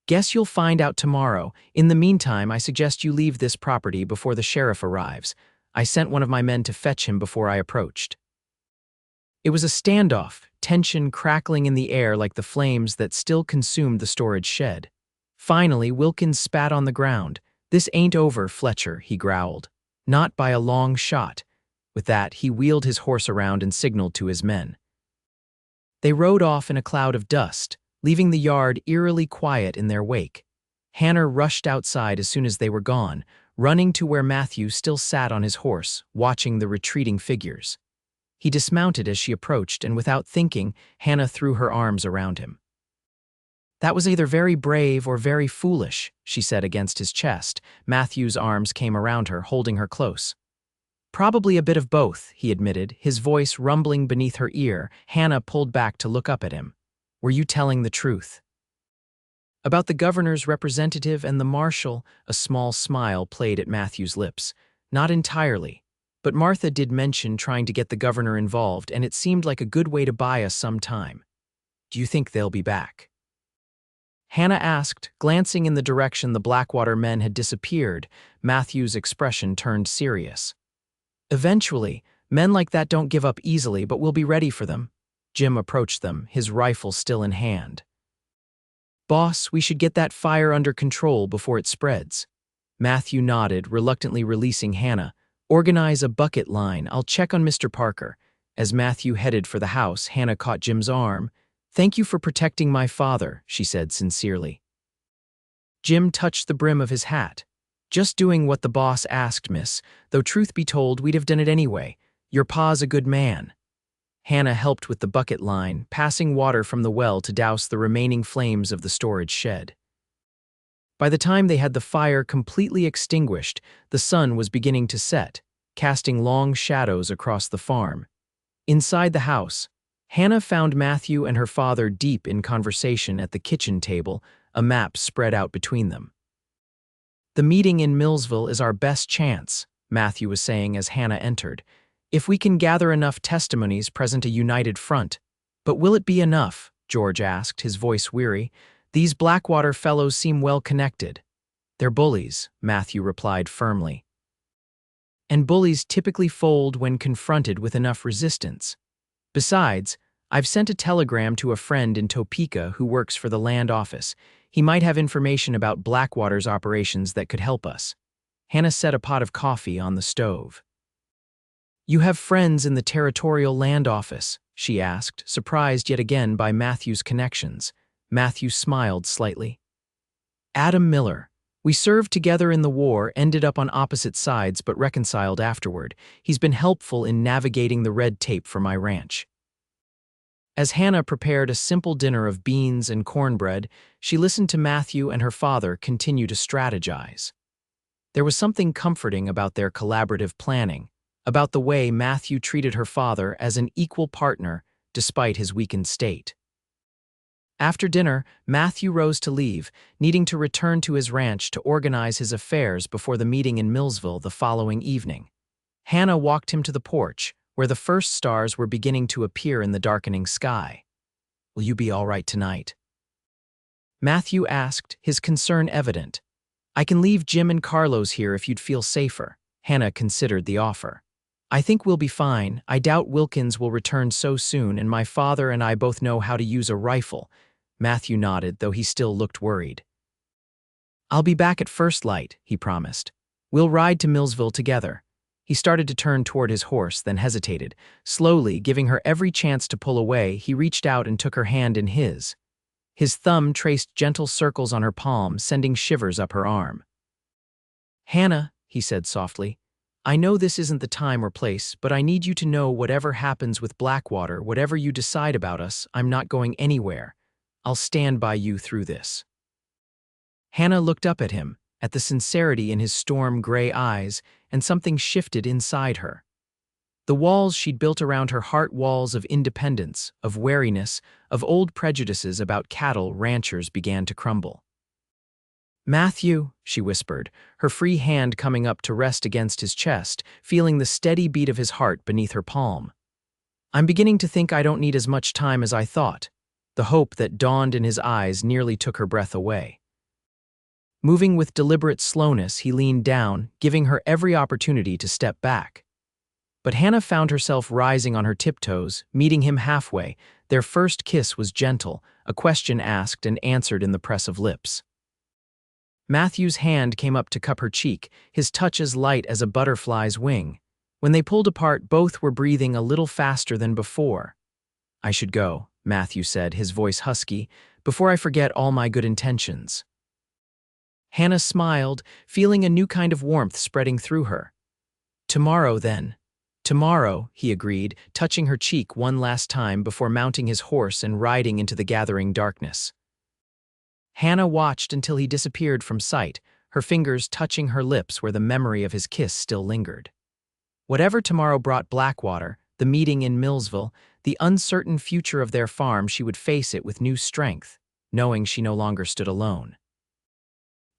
Guess you'll find out tomorrow. In the meantime, I suggest you leave this property before the sheriff arrives. I sent one of my men to fetch him before I approached. It was a standoff, tension crackling in the air like the flames that still consumed the storage shed. Finally, Wilkins spat on the ground. This ain't over, Fletcher, he growled. Not by a long shot. With that, he wheeled his horse around and signaled to his men. They rode off in a cloud of dust, leaving the yard eerily quiet in their wake. Hannah rushed outside as soon as they were gone, running to where Matthew still sat on his horse, watching the retreating figures. He dismounted as she approached, and without thinking, Hannah threw her arms around him. That was either very brave or very foolish, she said against his chest. Matthew's arms came around her, holding her close. Probably a bit of both, he admitted, his voice rumbling beneath her ear. Hannah pulled back to look up at him. Were you telling the truth? About the governor's representative and the marshal, a small smile played at Matthew's lips. Not entirely. But Martha did mention trying to get the governor involved, and it seemed like a good way to buy us some time. Do you think they'll be back? Hannah asked, glancing in the direction the Blackwater men had disappeared. Matthew's expression turned serious. Eventually, men like that don't give up easily, but we'll be ready for them. Jim approached them, his rifle still in hand. Boss, we should get that fire under control before it spreads. Matthew nodded, reluctantly releasing Hannah. Organize a bucket line. I'll check on Mr. Parker. As Matthew headed for the house, Hannah caught Jim's arm. Thank you for protecting my father, she said sincerely. Jim touched the brim of his hat. Just doing what the boss asked, miss. Though truth be told, we'd have done it anyway. Your pa's a good man. Hannah helped with the bucket line, passing water from the well to douse the remaining flames of the storage shed. By the time they had the fire completely extinguished, the sun was beginning to set, casting long shadows across the farm. Inside the house, Hannah found Matthew and her father deep in conversation at the kitchen table, a map spread out between them. The meeting in Millsville is our best chance, Matthew was saying as Hannah entered. If we can gather enough testimonies, present a united front. But will it be enough? George asked, his voice weary. These Blackwater fellows seem well connected. They're bullies, Matthew replied firmly. And bullies typically fold when confronted with enough resistance. Besides, I've sent a telegram to a friend in Topeka who works for the land office. He might have information about Blackwater's operations that could help us. Hannah set a pot of coffee on the stove. You have friends in the territorial land office, she asked, surprised yet again by Matthew's connections. Matthew smiled slightly. Adam Miller. We served together in the war, ended up on opposite sides but reconciled afterward. He's been helpful in navigating the red tape for my ranch. As Hannah prepared a simple dinner of beans and cornbread, she listened to Matthew and her father continue to strategize. There was something comforting about their collaborative planning, about the way Matthew treated her father as an equal partner despite his weakened state. After dinner, Matthew rose to leave, needing to return to his ranch to organize his affairs before the meeting in Millsville the following evening. Hannah walked him to the porch, where the first stars were beginning to appear in the darkening sky. "Will you be all right tonight?" Matthew asked, his concern evident. "I can leave Jim and Carlos here if you'd feel safer." Hannah considered the offer. "I think we'll be fine. I doubt Wilkins will return so soon, and my father and I both know how to use a rifle." Matthew nodded, though he still looked worried. "I'll be back at first light," he promised. "We'll ride to Millsville together." He started to turn toward his horse, then hesitated. Slowly, giving her every chance to pull away, he reached out and took her hand in his. His thumb traced gentle circles on her palm, sending shivers up her arm. "Hannah," he said softly, "I know this isn't the time or place, but I need you to know whatever happens with Blackwater, whatever you decide about us, I'm not going anywhere. I'll stand by you through this." Hannah looked up at him, at the sincerity in his storm-gray eyes, and something shifted inside her. The walls she'd built around her heart, walls of independence, of wariness, of old prejudices about cattle ranchers, began to crumble. "Matthew," she whispered, her free hand coming up to rest against his chest, feeling the steady beat of his heart beneath her palm. "I'm beginning to think I don't need as much time as I thought." The hope that dawned in his eyes nearly took her breath away. Moving with deliberate slowness, he leaned down, giving her every opportunity to step back. But Hannah found herself rising on her tiptoes, meeting him halfway. Their first kiss was gentle, a question asked and answered in the press of lips. Matthew's hand came up to cup her cheek, his touch as light as a butterfly's wing. When they pulled apart, both were breathing a little faster than before. "I should go," Matthew said, his voice husky, "before I forget all my good intentions." Hannah smiled, feeling a new kind of warmth spreading through her. "Tomorrow, then." "Tomorrow," he agreed, touching her cheek one last time before mounting his horse and riding into the gathering darkness. Hannah watched until he disappeared from sight, her fingers touching her lips where the memory of his kiss still lingered. Whatever tomorrow brought Blackwater, the meeting in Millsville, the uncertain future of their farm, she would face it with new strength, knowing she no longer stood alone.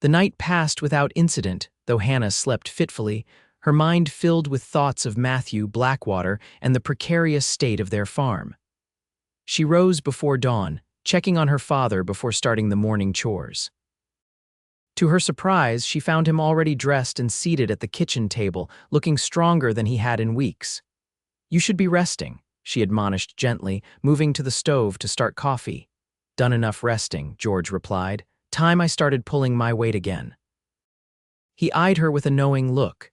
The night passed without incident, though Hannah slept fitfully, her mind filled with thoughts of Matthew, Blackwater, and the precarious state of their farm. She rose before dawn, checking on her father before starting the morning chores. To her surprise, she found him already dressed and seated at the kitchen table, looking stronger than he had in weeks. "You should be resting," she admonished gently, moving to the stove to start coffee. "Done enough resting," George replied. "Time I started pulling my weight again." He eyed her with a knowing look.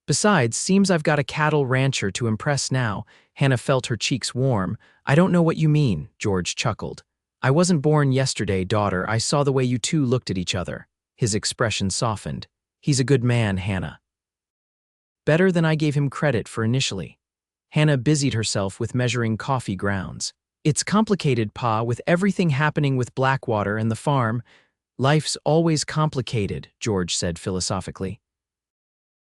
"Besides, seems I've got a cattle rancher to impress now." Hannah felt her cheeks warm. "I don't know what you mean," George chuckled. "I wasn't born yesterday, daughter. I saw the way you two looked at each other." His expression softened. "He's a good man, Hannah." "Better than I gave him credit for initially." Hannah busied herself with measuring coffee grounds. "It's complicated, Pa, with everything happening with Blackwater and the farm." "Life's always complicated," George said philosophically.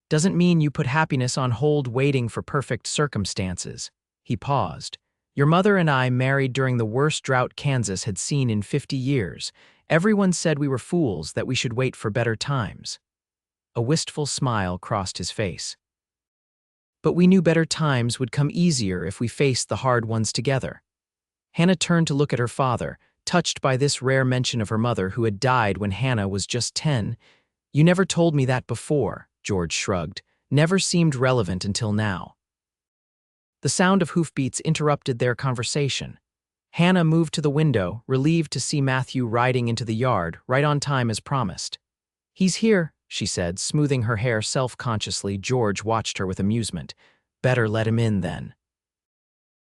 "Doesn't mean you put happiness on hold waiting for perfect circumstances." He paused. "Your mother and I married during the worst drought Kansas had seen in 50 years. Everyone said we were fools, that we should wait for better times." A wistful smile crossed his face. "But we knew better times would come easier if we faced the hard ones together." Hannah turned to look at her father, touched by this rare mention of her mother who had died when Hannah was just 10. "You never told me that before," George shrugged. "Never seemed relevant until now." The sound of hoofbeats interrupted their conversation. Hannah moved to the window, relieved to see Matthew riding into the yard, right on time as promised. "He's here," she said, smoothing her hair self-consciously. George watched her with amusement. "Better let him in, then."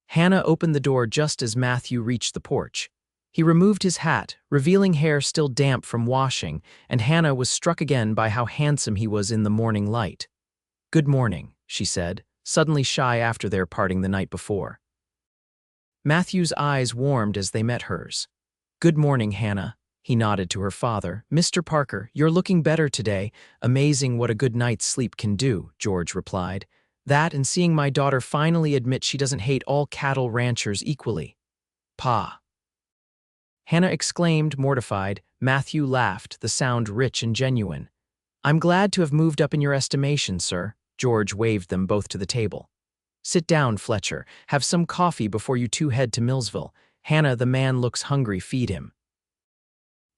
Hannah opened the door just as Matthew reached the porch. He removed his hat, revealing hair still damp from washing, and Hannah was struck again by how handsome he was in the morning light. "Good morning," she said, suddenly shy after their parting the night before. Matthew's eyes warmed as they met hers. "Good morning, Hannah." He nodded to her father. "Mr. Parker, you're looking better today." "Amazing what a good night's sleep can do," George replied. "That and seeing my daughter finally admit she doesn't hate all cattle ranchers equally." "Pa!" Hannah exclaimed, mortified. Matthew laughed, the sound rich and genuine. "I'm glad to have moved up in your estimation, sir." George waved them both to the table. Sit down, Fletcher. Have some coffee before you two head to Millsville. Hannah, the man looks hungry, feed him.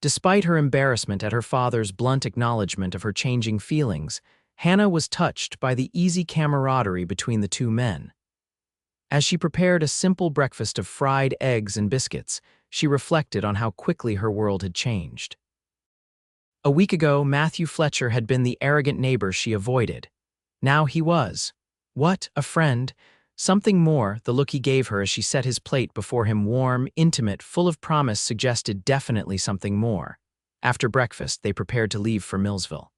Despite her embarrassment at her father's blunt acknowledgement of her changing feelings, Hannah was touched by the easy camaraderie between the two men. As she prepared a simple breakfast of fried eggs and biscuits, she reflected on how quickly her world had changed. A week ago, Matthew Fletcher had been the arrogant neighbor she avoided. Now he was. What, a friend? Something more, the look he gave her as she set his plate before him, warm, intimate, full of promise, suggested definitely something more. After breakfast, they prepared to leave for Millsville.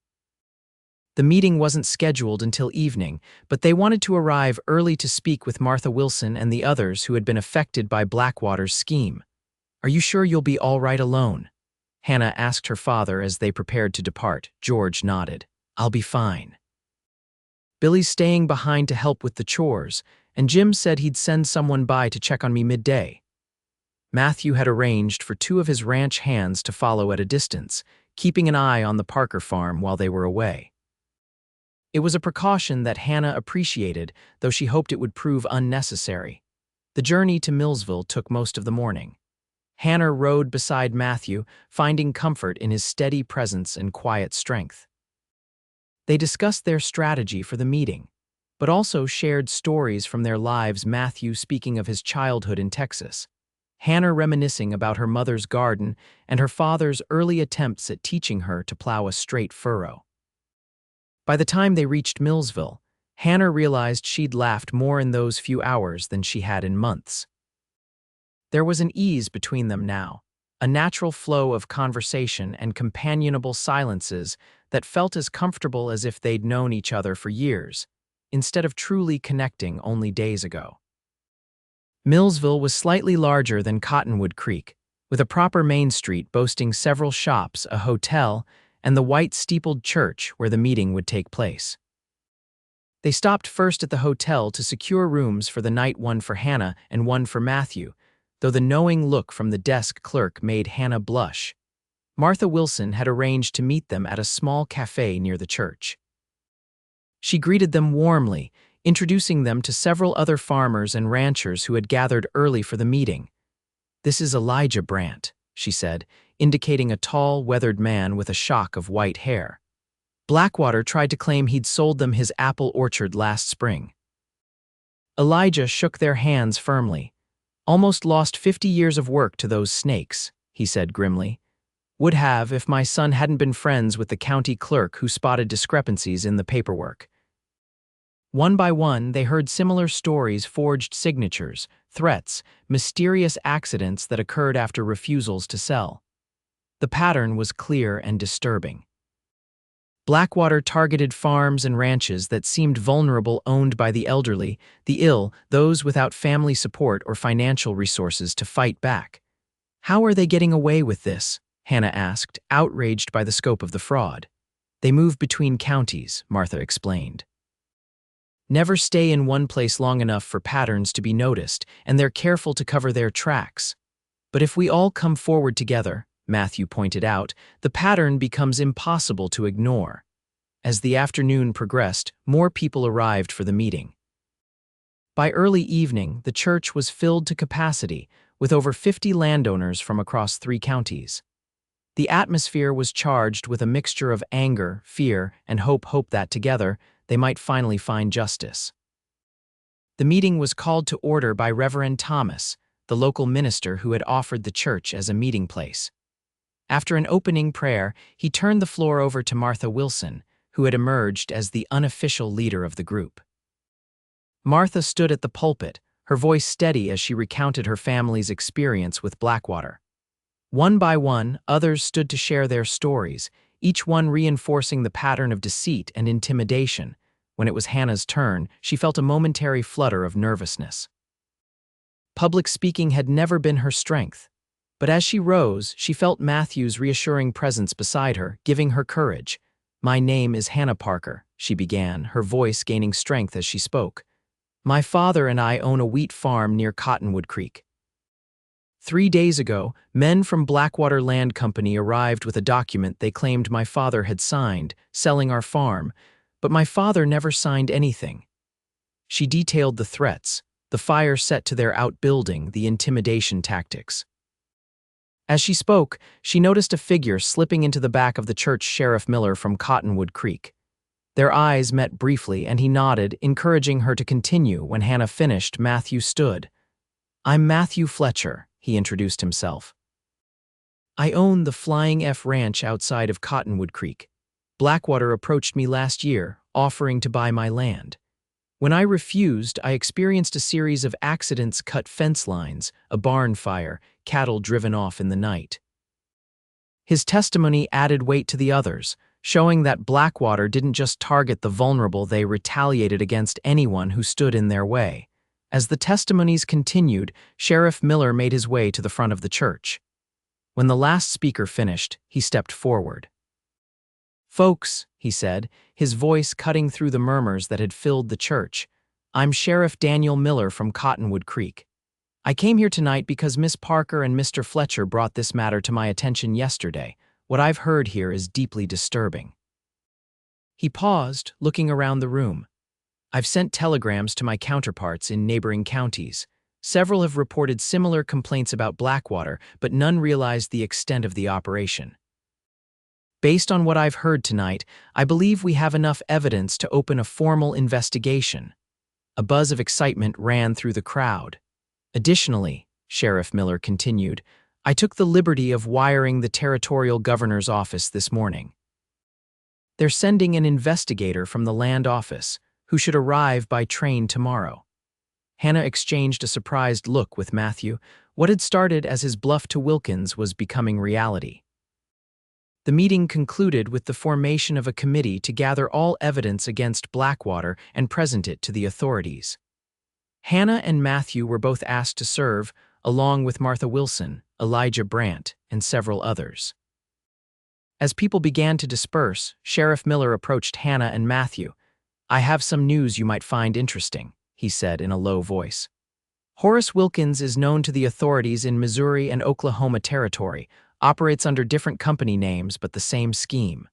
The meeting wasn't scheduled until evening, but they wanted to arrive early to speak with Martha Wilson and the others who had been affected by Blackwater's scheme. "Are you sure you'll be all right alone?" Hannah asked her father as they prepared to depart. George nodded. "I'll be fine." "Billy's staying behind to help with the chores, and Jim said he'd send someone by to check on me midday." Matthew had arranged for two of his ranch hands to follow at a distance, keeping an eye on the Parker farm while they were away. It was a precaution that Hannah appreciated, though she hoped it would prove unnecessary. The journey to Millsville took most of the morning. Hannah rode beside Matthew, finding comfort in his steady presence and quiet strength. They discussed their strategy for the meeting, but also shared stories from their lives, Matthew speaking of his childhood in Texas, Hannah reminiscing about her mother's garden and her father's early attempts at teaching her to plow a straight furrow. By the time they reached Millsville, Hannah realized she'd laughed more in those few hours than she had in months. There was an ease between them now, a natural flow of conversation and companionable silences that felt as comfortable as if they'd known each other for years, instead of truly connecting only days ago. Millsville was slightly larger than Cottonwood Creek, with a proper main street boasting several shops, a hotel, and the white steepled church where the meeting would take place. They stopped first at the hotel to secure rooms for the night, one for Hannah and one for Matthew, though the knowing look from the desk clerk made Hannah blush. Martha Wilson had arranged to meet them at a small cafe near the church. She greeted them warmly, introducing them to several other farmers and ranchers who had gathered early for the meeting. "This is Elijah Brandt," she said, indicating a tall, weathered man with a shock of white hair. "Blackwater tried to claim he'd sold them his apple orchard last spring." Elijah shook their hands firmly. "Almost lost 50 years of work to those snakes," he said grimly. "Would have if my son hadn't been friends with the county clerk who spotted discrepancies in the paperwork." One by one, they heard similar stories, forged signatures, threats, mysterious accidents that occurred after refusals to sell. The pattern was clear and disturbing. Blackwater targeted farms and ranches that seemed vulnerable, owned by the elderly, the ill, those without family support or financial resources to fight back. "How are they getting away with this?" Hannah asked, outraged by the scope of the fraud. "They move between counties," Martha explained. "Never stay in one place long enough for patterns to be noticed, and they're careful to cover their tracks. But if we all come forward together," Matthew pointed out, "the pattern becomes impossible to ignore." As the afternoon progressed, more people arrived for the meeting. By early evening, the church was filled to capacity, with over 50 landowners from across 3 counties. The atmosphere was charged with a mixture of anger, fear, and hope that together, they might finally find justice. The meeting was called to order by Reverend Thomas, the local minister who had offered the church as a meeting place. After an opening prayer, he turned the floor over to Martha Wilson, who had emerged as the unofficial leader of the group. Martha stood at the pulpit, her voice steady as she recounted her family's experience with Blackwater. One by one, others stood to share their stories, each one reinforcing the pattern of deceit and intimidation. When it was Hannah's turn, she felt a momentary flutter of nervousness. Public speaking had never been her strength, but as she rose, she felt Matthew's reassuring presence beside her, giving her courage. "My name is Hannah Parker," she began, her voice gaining strength as she spoke. "My father and I own a wheat farm near Cottonwood Creek. 3 days ago, men from Blackwater Land Company arrived with a document they claimed my father had signed, selling our farm, but my father never signed anything. She detailed the threats, the fire set to their outbuilding, the intimidation tactics. As she spoke, she noticed a figure slipping into the back of the church, Sheriff Miller from Cottonwood Creek. Their eyes met briefly, and he nodded, encouraging her to continue. When Hannah finished, Matthew stood. "I'm Matthew Fletcher," he introduced himself. "I own the Flying F Ranch outside of Cottonwood Creek. Blackwater approached me last year, offering to buy my land. When I refused, I experienced a series of accidents: cut fence lines, a barn fire, cattle driven off in the night." His testimony added weight to the others, showing that Blackwater didn't just target the vulnerable, they retaliated against anyone who stood in their way. As the testimonies continued, Sheriff Miller made his way to the front of the church. When the last speaker finished, he stepped forward. "Folks," he said, his voice cutting through the murmurs that had filled the church, "I'm Sheriff Daniel Miller from Cottonwood Creek. I came here tonight because Miss Parker and Mr. Fletcher brought this matter to my attention yesterday. What I've heard here is deeply disturbing." He paused, looking around the room. "I've sent telegrams to my counterparts in neighboring counties. Several have reported similar complaints about Blackwater, but none realized the extent of the operation. Based on what I've heard tonight, I believe we have enough evidence to open a formal investigation." A buzz of excitement ran through the crowd. "Additionally," Sheriff Miller continued, "I took the liberty of wiring the territorial governor's office this morning. They're sending an investigator from the land office, who should arrive by train tomorrow." Hannah exchanged a surprised look with Matthew. What had started as his bluff to Wilkins was becoming reality. The meeting concluded with the formation of a committee to gather all evidence against Blackwater and present it to the authorities. Hannah and Matthew were both asked to serve, along with Martha Wilson, Elijah Brandt, and several others. As people began to disperse, Sheriff Miller approached Hannah and Matthew. "I have some news you might find interesting," he said in a low voice. "Horace Wilkins is known to the authorities in Missouri and Oklahoma Territory, operates under different company names but the same scheme."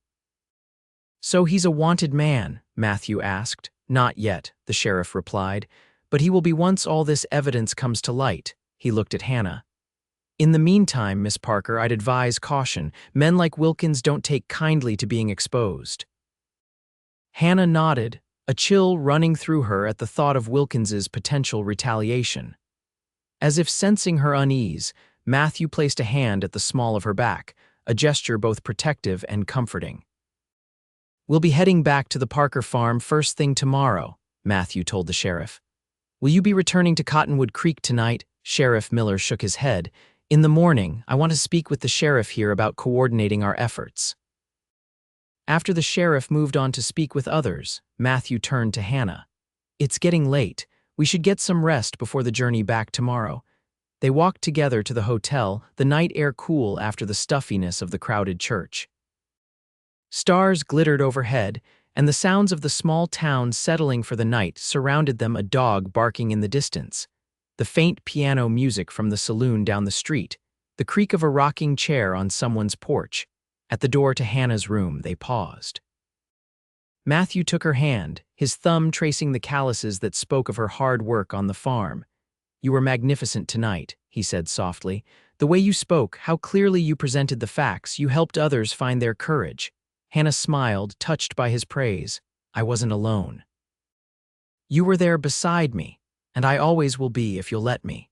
"So he's a wanted man?" Matthew asked. "Not yet," the sheriff replied, "but he will be once all this evidence comes to light." He looked at Hannah. "In the meantime, Miss Parker, I'd advise caution. Men like Wilkins don't take kindly to being exposed." Hannah nodded, a chill running through her at the thought of Wilkins's potential retaliation. As if sensing her unease, Matthew placed a hand at the small of her back, a gesture both protective and comforting. "We'll be heading back to the Parker farm first thing tomorrow," Matthew told the sheriff. "Will you be returning to Cottonwood Creek tonight?" Sheriff Miller shook his head. "In the morning, I want to speak with the sheriff here about coordinating our efforts." After the sheriff moved on to speak with others, Matthew turned to Hannah. "It's getting late. We should get some rest before the journey back tomorrow." They walked together to the hotel, the night air cool after the stuffiness of the crowded church. Stars glittered overhead, and the sounds of the small town settling for the night surrounded them, a dog barking in the distance, the faint piano music from the saloon down the street, the creak of a rocking chair on someone's porch. At the door to Hannah's room, they paused. Matthew took her hand, his thumb tracing the calluses that spoke of her hard work on the farm. "You were magnificent tonight," he said softly. "The way you spoke, how clearly you presented the facts, you helped others find their courage." Hannah smiled, touched by his praise. "I wasn't alone. You were there beside me, and I always will be if you'll let me."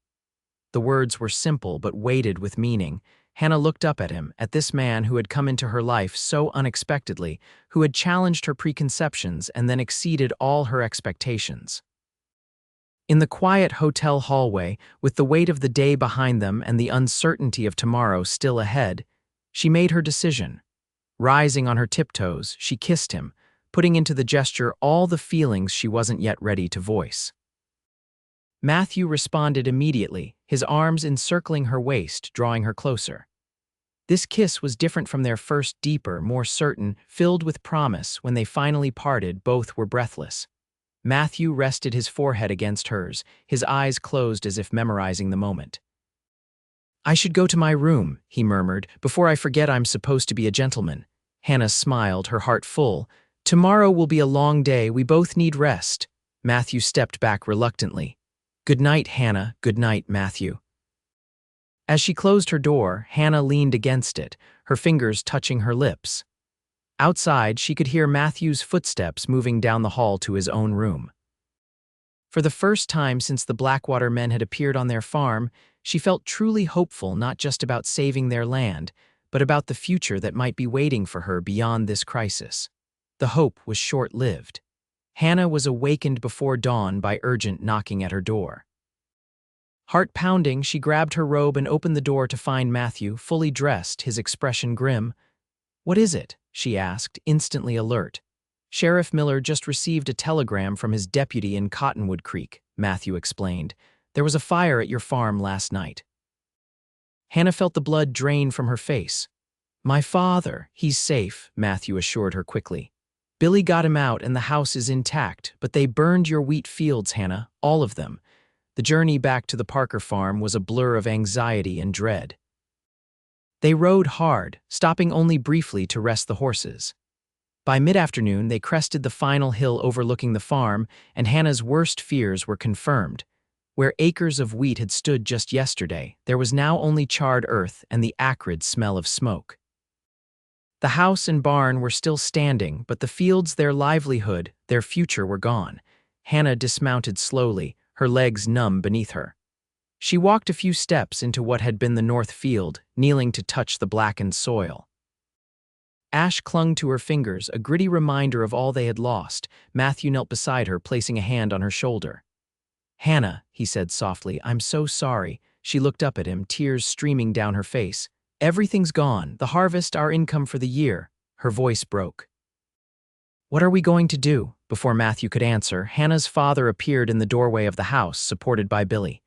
The words were simple but weighted with meaning. Hannah looked up at him, at this man who had come into her life so unexpectedly, who had challenged her preconceptions and then exceeded all her expectations. In the quiet hotel hallway, with the weight of the day behind them and the uncertainty of tomorrow still ahead, she made her decision. Rising on her tiptoes, she kissed him, putting into the gesture all the feelings she wasn't yet ready to voice. Matthew responded immediately, his arms encircling her waist, drawing her closer. This kiss was different from their first, deeper, more certain, filled with promise. When they finally parted, both were breathless. Matthew rested his forehead against hers, his eyes closed as if memorizing the moment. "I should go to my room," he murmured. "Before I forget, I'm supposed to be a gentleman." Hannah smiled, her heart full. "Tomorrow will be a long day. We both need rest." Matthew stepped back reluctantly. "Good night, Hannah. Good night, Matthew." As she closed her door, Hannah leaned against it, her fingers touching her lips. Outside, she could hear Matthew's footsteps moving down the hall to his own room. For the first time since the Blackwater men had appeared on their farm, she felt truly hopeful not just about saving their land, but about the future that might be waiting for her beyond this crisis. The hope was short-lived. Hannah was awakened before dawn by urgent knocking at her door. Heart pounding, she grabbed her robe and opened the door to find Matthew, fully dressed, his expression grim. "What is it?" she asked, instantly alert. "Sheriff Miller just received a telegram from his deputy in Cottonwood Creek," Matthew explained. "There was a fire at your farm last night." Hannah felt the blood drain from her face. "My father, he's safe," Matthew assured her quickly. "Billy got him out and the house is intact, but they burned your wheat fields, Hannah, all of them." The journey back to the Parker farm was a blur of anxiety and dread. They rode hard, stopping only briefly to rest the horses. By mid-afternoon, they crested the final hill overlooking the farm, and Hannah's worst fears were confirmed. Where acres of wheat had stood just yesterday, there was now only charred earth and the acrid smell of smoke. The house and barn were still standing, but the fields, their livelihood, their future were gone. Hannah dismounted slowly, her legs numb beneath her. She walked a few steps into what had been the north field, kneeling to touch the blackened soil. Ash clung to her fingers, a gritty reminder of all they had lost. Matthew knelt beside her, placing a hand on her shoulder. "Hannah," he said softly, "I'm so sorry." She looked up at him, tears streaming down her face. "Everything's gone, the harvest, our income for the year." Her voice broke. "What are we going to do?" Before Matthew could answer, Hannah's father appeared in the doorway of the house, supported by Billy.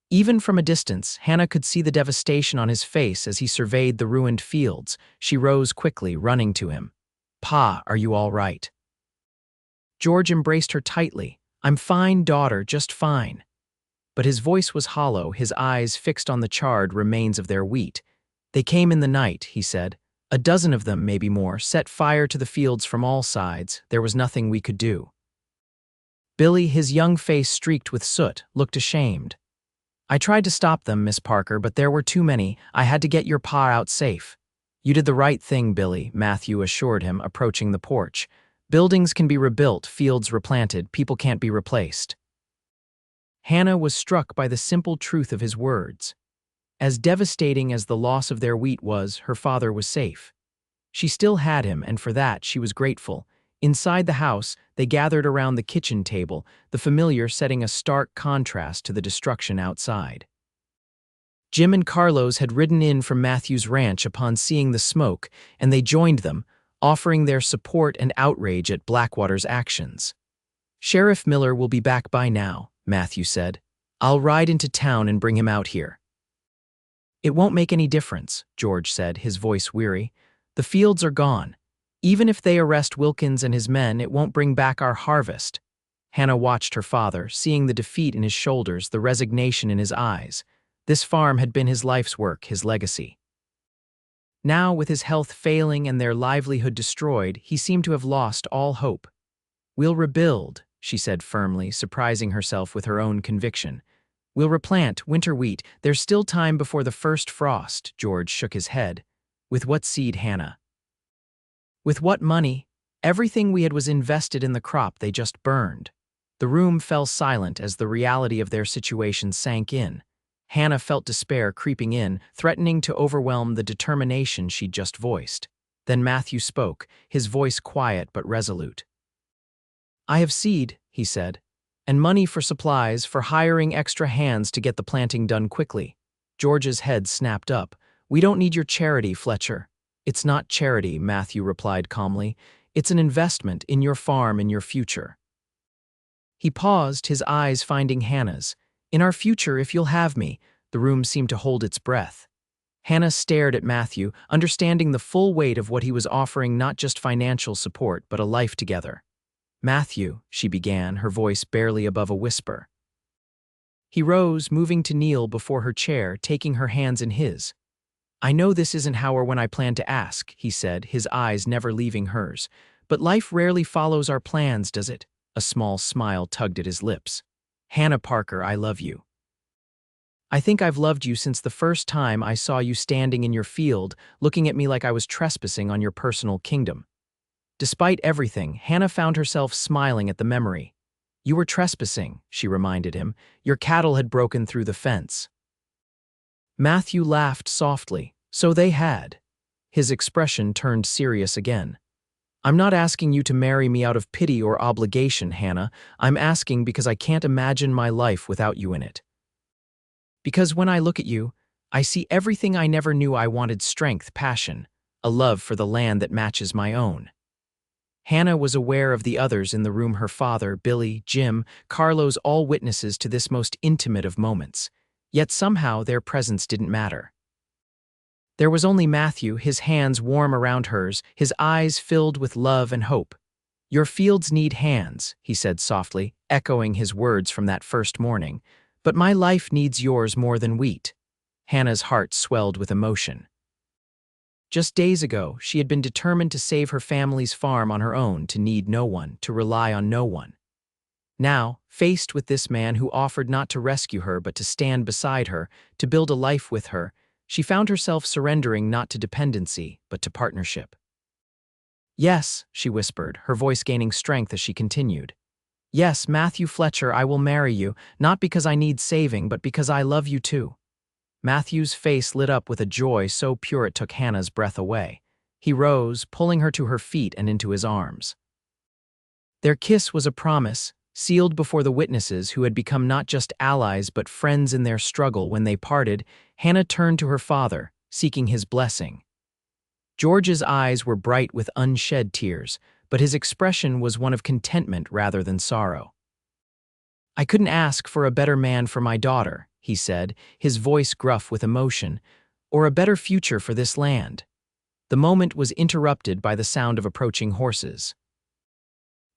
Even from a distance, Hannah could see the devastation on his face as he surveyed the ruined fields. She rose quickly, running to him. "Pa, are you all right?" George embraced her tightly. "I'm fine, daughter, just fine." But his voice was hollow, his eyes fixed on the charred remains of their wheat. "They came in the night," he said. "A dozen of them, maybe more, set fire to the fields from all sides. There was nothing we could do." Billy, his young face streaked with soot, looked ashamed. "I tried to stop them, Miss Parker, but there were too many. I had to get your pa out safe." "You did the right thing, Billy," Matthew assured him, approaching the porch. "Buildings can be rebuilt, fields replanted, people can't be replaced." Hannah was struck by the simple truth of his words. As devastating as the loss of their wheat was, her father was safe. She still had him, and for that she was grateful. Inside the house, they gathered around the kitchen table, the familiar setting a stark contrast to the destruction outside. Jim and Carlos had ridden in from Matthew's ranch upon seeing the smoke, and they joined them, offering their support and outrage at Blackwater's actions. "Sheriff Miller will be back by now," Matthew said. "I'll ride into town and bring him out here." "It won't make any difference," George said, his voice weary. "The fields are gone. Even if they arrest Wilkins and his men, it won't bring back our harvest." Hannah watched her father, seeing the defeat in his shoulders, the resignation in his eyes. This farm had been his life's work, his legacy. Now, with his health failing and their livelihood destroyed, he seemed to have lost all hope. "We'll rebuild," she said firmly, surprising herself with her own conviction. "We'll replant winter wheat. There's still time before the first frost." George shook his head. "With what seed, Hannah?" "With what money? Everything we had was invested in the crop they just burned." The room fell silent as the reality of their situation sank in. Hannah felt despair creeping in, threatening to overwhelm the determination she'd just voiced. Then Matthew spoke, his voice quiet but resolute. "I have seed," he said, "and money for supplies, for hiring extra hands to get the planting done quickly." George's head snapped up. "We don't need your charity, Fletcher." "It's not charity," Matthew replied calmly. "It's an investment in your farm and your future." He paused, his eyes finding Hannah's. "In our future, if you'll have me." The room seemed to hold its breath. Hannah stared at Matthew, understanding the full weight of what he was offering, not just financial support, but a life together. "Matthew," she began, her voice barely above a whisper. He rose, moving to kneel before her chair, taking her hands in his. "I know this isn't how or when I planned to ask," he said, his eyes never leaving hers. "But life rarely follows our plans, does it? A small smile tugged at his lips. Hannah Parker, I love you. I think I've loved you since the first time I saw you standing in your field, looking at me like I was trespassing on your personal kingdom. Despite everything, Hannah found herself smiling at the memory. You were trespassing, she reminded him. Your cattle had broken through the fence. Matthew laughed softly. So they had. His expression turned serious again. I'm not asking you to marry me out of pity or obligation, Hannah. I'm asking because I can't imagine my life without you in it. Because when I look at you, I see everything I never knew I wanted: strength, passion, a love for the land that matches my own. Hannah was aware of the others in the room: her father, Billy, Jim, Carlos, all witnesses to this most intimate of moments. Yet somehow their presence didn't matter. There was only Matthew, his hands warm around hers, his eyes filled with love and hope. Your fields need hands, he said softly, echoing his words from that first morning. But my life needs yours more than wheat. Hannah's heart swelled with emotion. Just days ago, she had been determined to save her family's farm on her own, to need no one, to rely on no one. Now, faced with this man who offered not to rescue her but to stand beside her, to build a life with her, she found herself surrendering not to dependency, but to partnership. Yes, she whispered, her voice gaining strength as she continued. Yes, Matthew Fletcher, I will marry you, not because I need saving, but because I love you too. Matthew's face lit up with a joy so pure it took Hannah's breath away. He rose, pulling her to her feet and into his arms. Their kiss was a promise, sealed before the witnesses who had become not just allies but friends in their struggle. When they parted, Hannah turned to her father, seeking his blessing. George's eyes were bright with unshed tears, but his expression was one of contentment rather than sorrow. I couldn't ask for a better man for my daughter, he said, his voice gruff with emotion, or a better future for this land. The moment was interrupted by the sound of approaching horses.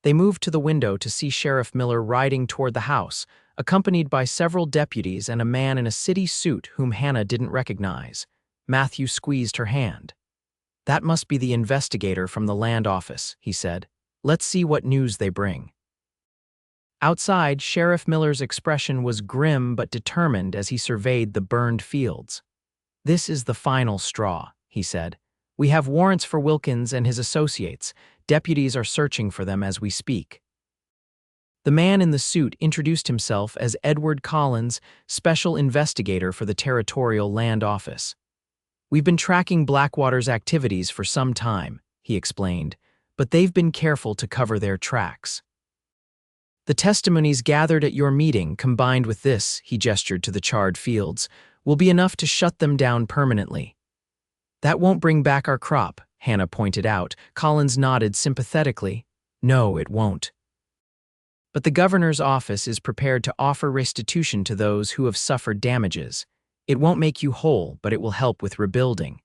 They moved to the window to see Sheriff Miller riding toward the house, accompanied by several deputies and a man in a city suit whom Hannah didn't recognize. Matthew squeezed her hand. That must be the investigator from the land office, he said. Let's see what news they bring. Outside, Sheriff Miller's expression was grim but determined as he surveyed the burned fields. This is the final straw, he said. We have warrants for Wilkins and his associates. Deputies are searching for them as we speak. The man in the suit introduced himself as Edward Collins, special investigator for the Territorial Land Office. We've been tracking Blackwater's activities for some time, he explained, but they've been careful to cover their tracks. The testimonies gathered at your meeting, combined with this, he gestured to the charred fields, will be enough to shut them down permanently. That won't bring back our crop, Hannah pointed out. Collins nodded sympathetically. No, it won't. But the governor's office is prepared to offer restitution to those who have suffered damages. It won't make you whole, but it will help with rebuilding.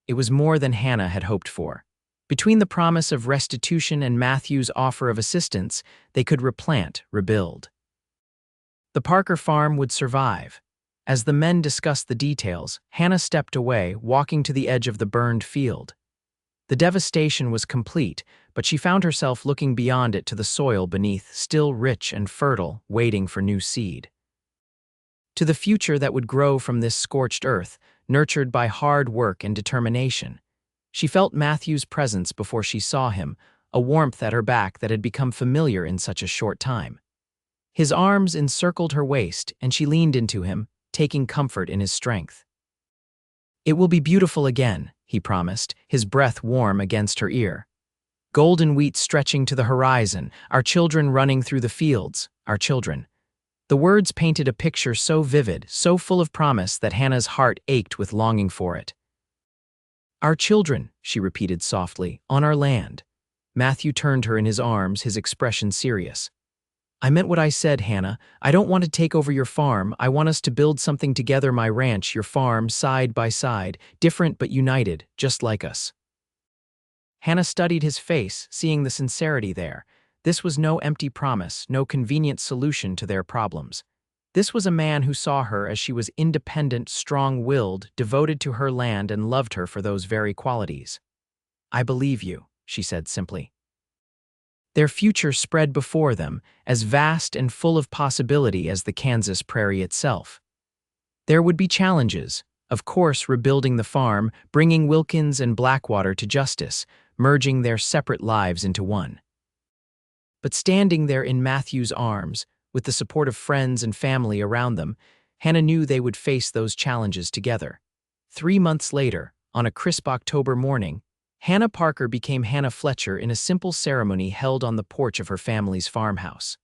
It was more than Hannah had hoped for. Between the promise of restitution and Matthew's offer of assistance, they could replant, rebuild. The Parker farm would survive. As the men discussed the details, Hannah stepped away, walking to the edge of the burned field. The devastation was complete, but she found herself looking beyond it to the soil beneath, still rich and fertile, waiting for new seed. To the future that would grow from this scorched earth, nurtured by hard work and determination. She felt Matthew's presence before she saw him, a warmth at her back that had become familiar in such a short time. His arms encircled her waist, and she leaned into him, taking comfort in his strength. It will be beautiful again, he promised, his breath warm against her ear. Golden wheat stretching to the horizon, our children running through the fields, our children. The words painted a picture so vivid, so full of promise that Hannah's heart ached with longing for it. Our children, she repeated softly, on our land. Matthew turned her in his arms, his expression serious. I meant what I said, Hannah. I don't want to take over your farm. I want us to build something together, my ranch, your farm, side by side, different but united, just like us. Hannah studied his face, seeing the sincerity there. This was no empty promise, no convenient solution to their problems. This was a man who saw her as she was independent, strong-willed, devoted to her land and loved her for those very qualities. I believe you, she said simply. Their future spread before them, as vast and full of possibility as the Kansas prairie itself. There would be challenges, of course, rebuilding the farm, bringing Wilkins and Blackwater to justice, merging their separate lives into one. But standing there in Matthew's arms, with the support of friends and family around them, Hannah knew they would face those challenges together. 3 months later, on a crisp October morning, Hannah Parker became Hannah Fletcher in a simple ceremony held on the porch of her family's farmhouse.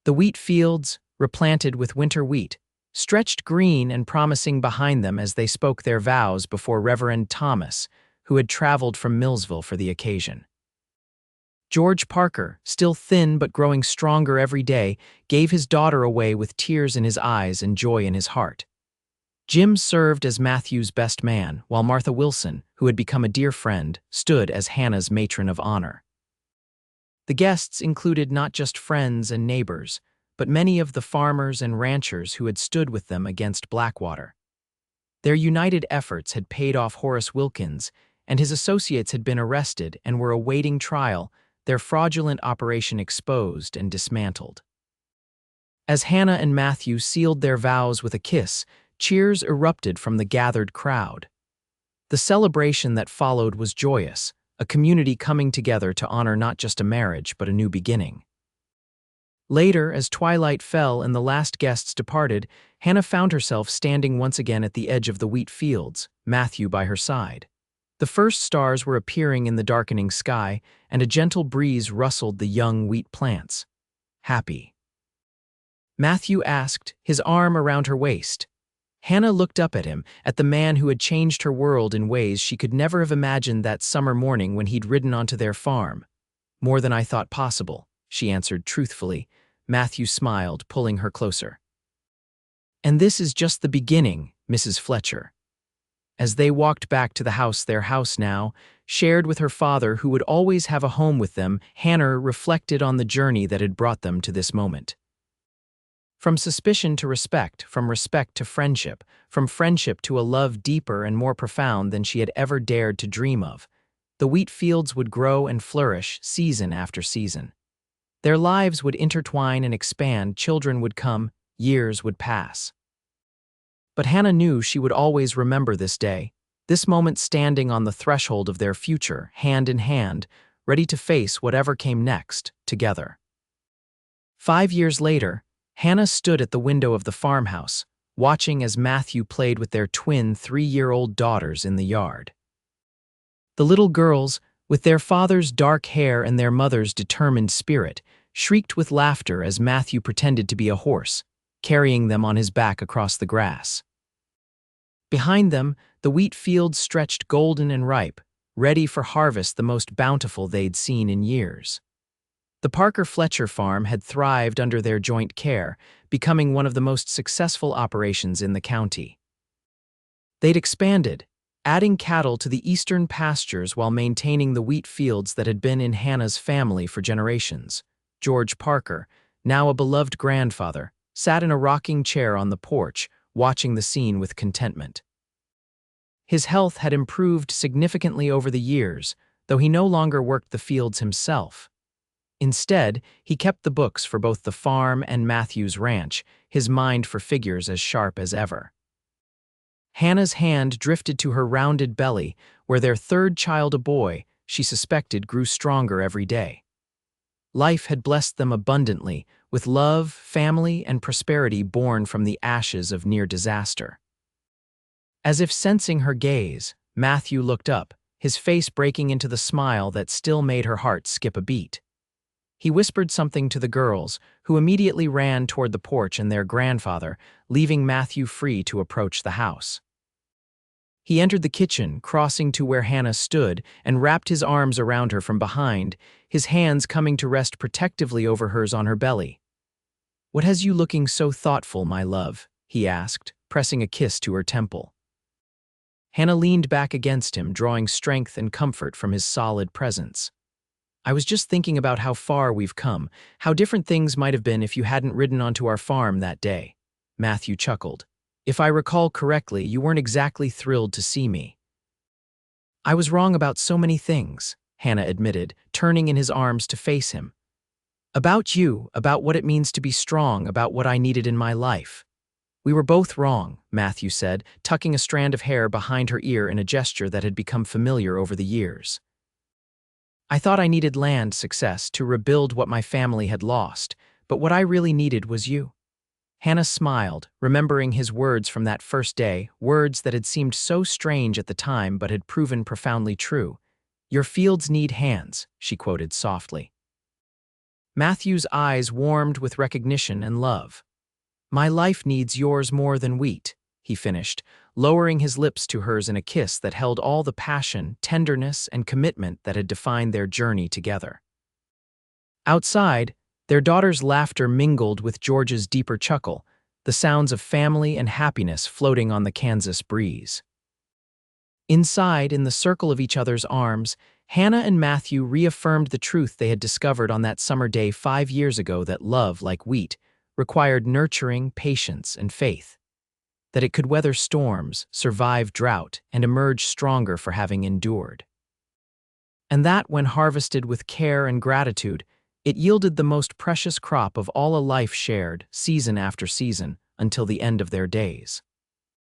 The wheat fields, replanted with winter wheat, stretched green and promising behind them as they spoke their vows before Reverend Thomas, who had traveled from Millsville for the occasion. George Parker, still thin but growing stronger every day, gave his daughter away with tears in his eyes and joy in his heart. Jim served as Matthew's best man, while Martha Wilson, who had become a dear friend, stood as Hannah's matron of honor. The guests included not just friends and neighbors, but many of the farmers and ranchers who had stood with them against Blackwater. Their united efforts had paid off Horace Wilkins, and his associates had been arrested and were awaiting trial, their fraudulent operation exposed and dismantled. As Hannah and Matthew sealed their vows with a kiss, cheers erupted from the gathered crowd. The celebration that followed was joyous, a community coming together to honor not just a marriage but a new beginning. Later, as twilight fell and the last guests departed, Hannah found herself standing once again at the edge of the wheat fields, Matthew by her side. The first stars were appearing in the darkening sky, and a gentle breeze rustled the young wheat plants. Happy? Matthew asked, his arm around her waist. Hannah looked up at him, at the man who had changed her world in ways she could never have imagined that summer morning when he'd ridden onto their farm. More than I thought possible, she answered truthfully. Matthew smiled, pulling her closer. And this is just the beginning, Mrs. Fletcher. As they walked back to the house, their house now, shared with her father who would always have a home with them, Hannah reflected on the journey that had brought them to this moment. From suspicion to respect, from respect to friendship, from friendship to a love deeper and more profound than she had ever dared to dream of, the wheat fields would grow and flourish season after season. Their lives would intertwine and expand, children would come, years would pass. But Hannah knew she would always remember this day, this moment standing on the threshold of their future, hand in hand, ready to face whatever came next, together. 5 years later, Hannah stood at the window of the farmhouse, watching as Matthew played with their twin 3-year-old daughters in the yard. The little girls, with their father's dark hair and their mother's determined spirit, shrieked with laughter as Matthew pretended to be a horse, carrying them on his back across the grass. Behind them, the wheat fields stretched golden and ripe, ready for harvest the most bountiful they'd seen in years. The Parker Fletcher farm had thrived under their joint care, becoming one of the most successful operations in the county. They'd expanded, adding cattle to the eastern pastures while maintaining the wheat fields that had been in Hannah's family for generations. George Parker, now a beloved grandfather, sat in a rocking chair on the porch, watching the scene with contentment. His health had improved significantly over the years, though he no longer worked the fields himself. Instead, he kept the books for both the farm and Matthew's ranch, his mind for figures as sharp as ever. Hannah's hand drifted to her rounded belly, where their third child, a boy, she suspected grew stronger every day. Life had blessed them abundantly, with love, family, and prosperity born from the ashes of near disaster. As if sensing her gaze, Matthew looked up, his face breaking into the smile that still made her heart skip a beat. He whispered something to the girls, who immediately ran toward the porch and their grandfather, leaving Matthew free to approach the house. He entered the kitchen, crossing to where Hannah stood, and wrapped his arms around her from behind, his hands coming to rest protectively over hers on her belly. "What has you looking so thoughtful, my love?" he asked, pressing a kiss to her temple. Hannah leaned back against him, drawing strength and comfort from his solid presence. "I was just thinking about how far we've come, how different things might have been if you hadn't ridden onto our farm that day." Matthew chuckled. "If I recall correctly, you weren't exactly thrilled to see me." "I was wrong about so many things," Hannah admitted, turning in his arms to face him. About you, about what it means to be strong, about what I needed in my life. We were both wrong, Matthew said, tucking a strand of hair behind her ear in a gesture that had become familiar over the years. I thought I needed land success to rebuild what my family had lost, but what I really needed was you. Hannah smiled, remembering his words from that first day, words that had seemed so strange at the time but had proven profoundly true. Your fields need hands, she quoted softly. Matthew's eyes warmed with recognition and love. My life needs yours more than wheat, he finished, lowering his lips to hers in a kiss that held all the passion, tenderness, and commitment that had defined their journey together. Outside, their daughter's laughter mingled with George's deeper chuckle, the sounds of family and happiness floating on the Kansas breeze. Inside, in the circle of each other's arms, Hannah and Matthew reaffirmed the truth they had discovered on that summer day 5 years ago, that love, like wheat, required nurturing, patience, and faith. That it could weather storms, survive drought, and emerge stronger for having endured. And that, when harvested with care and gratitude, it yielded the most precious crop of all a life shared, season after season, until the end of their days.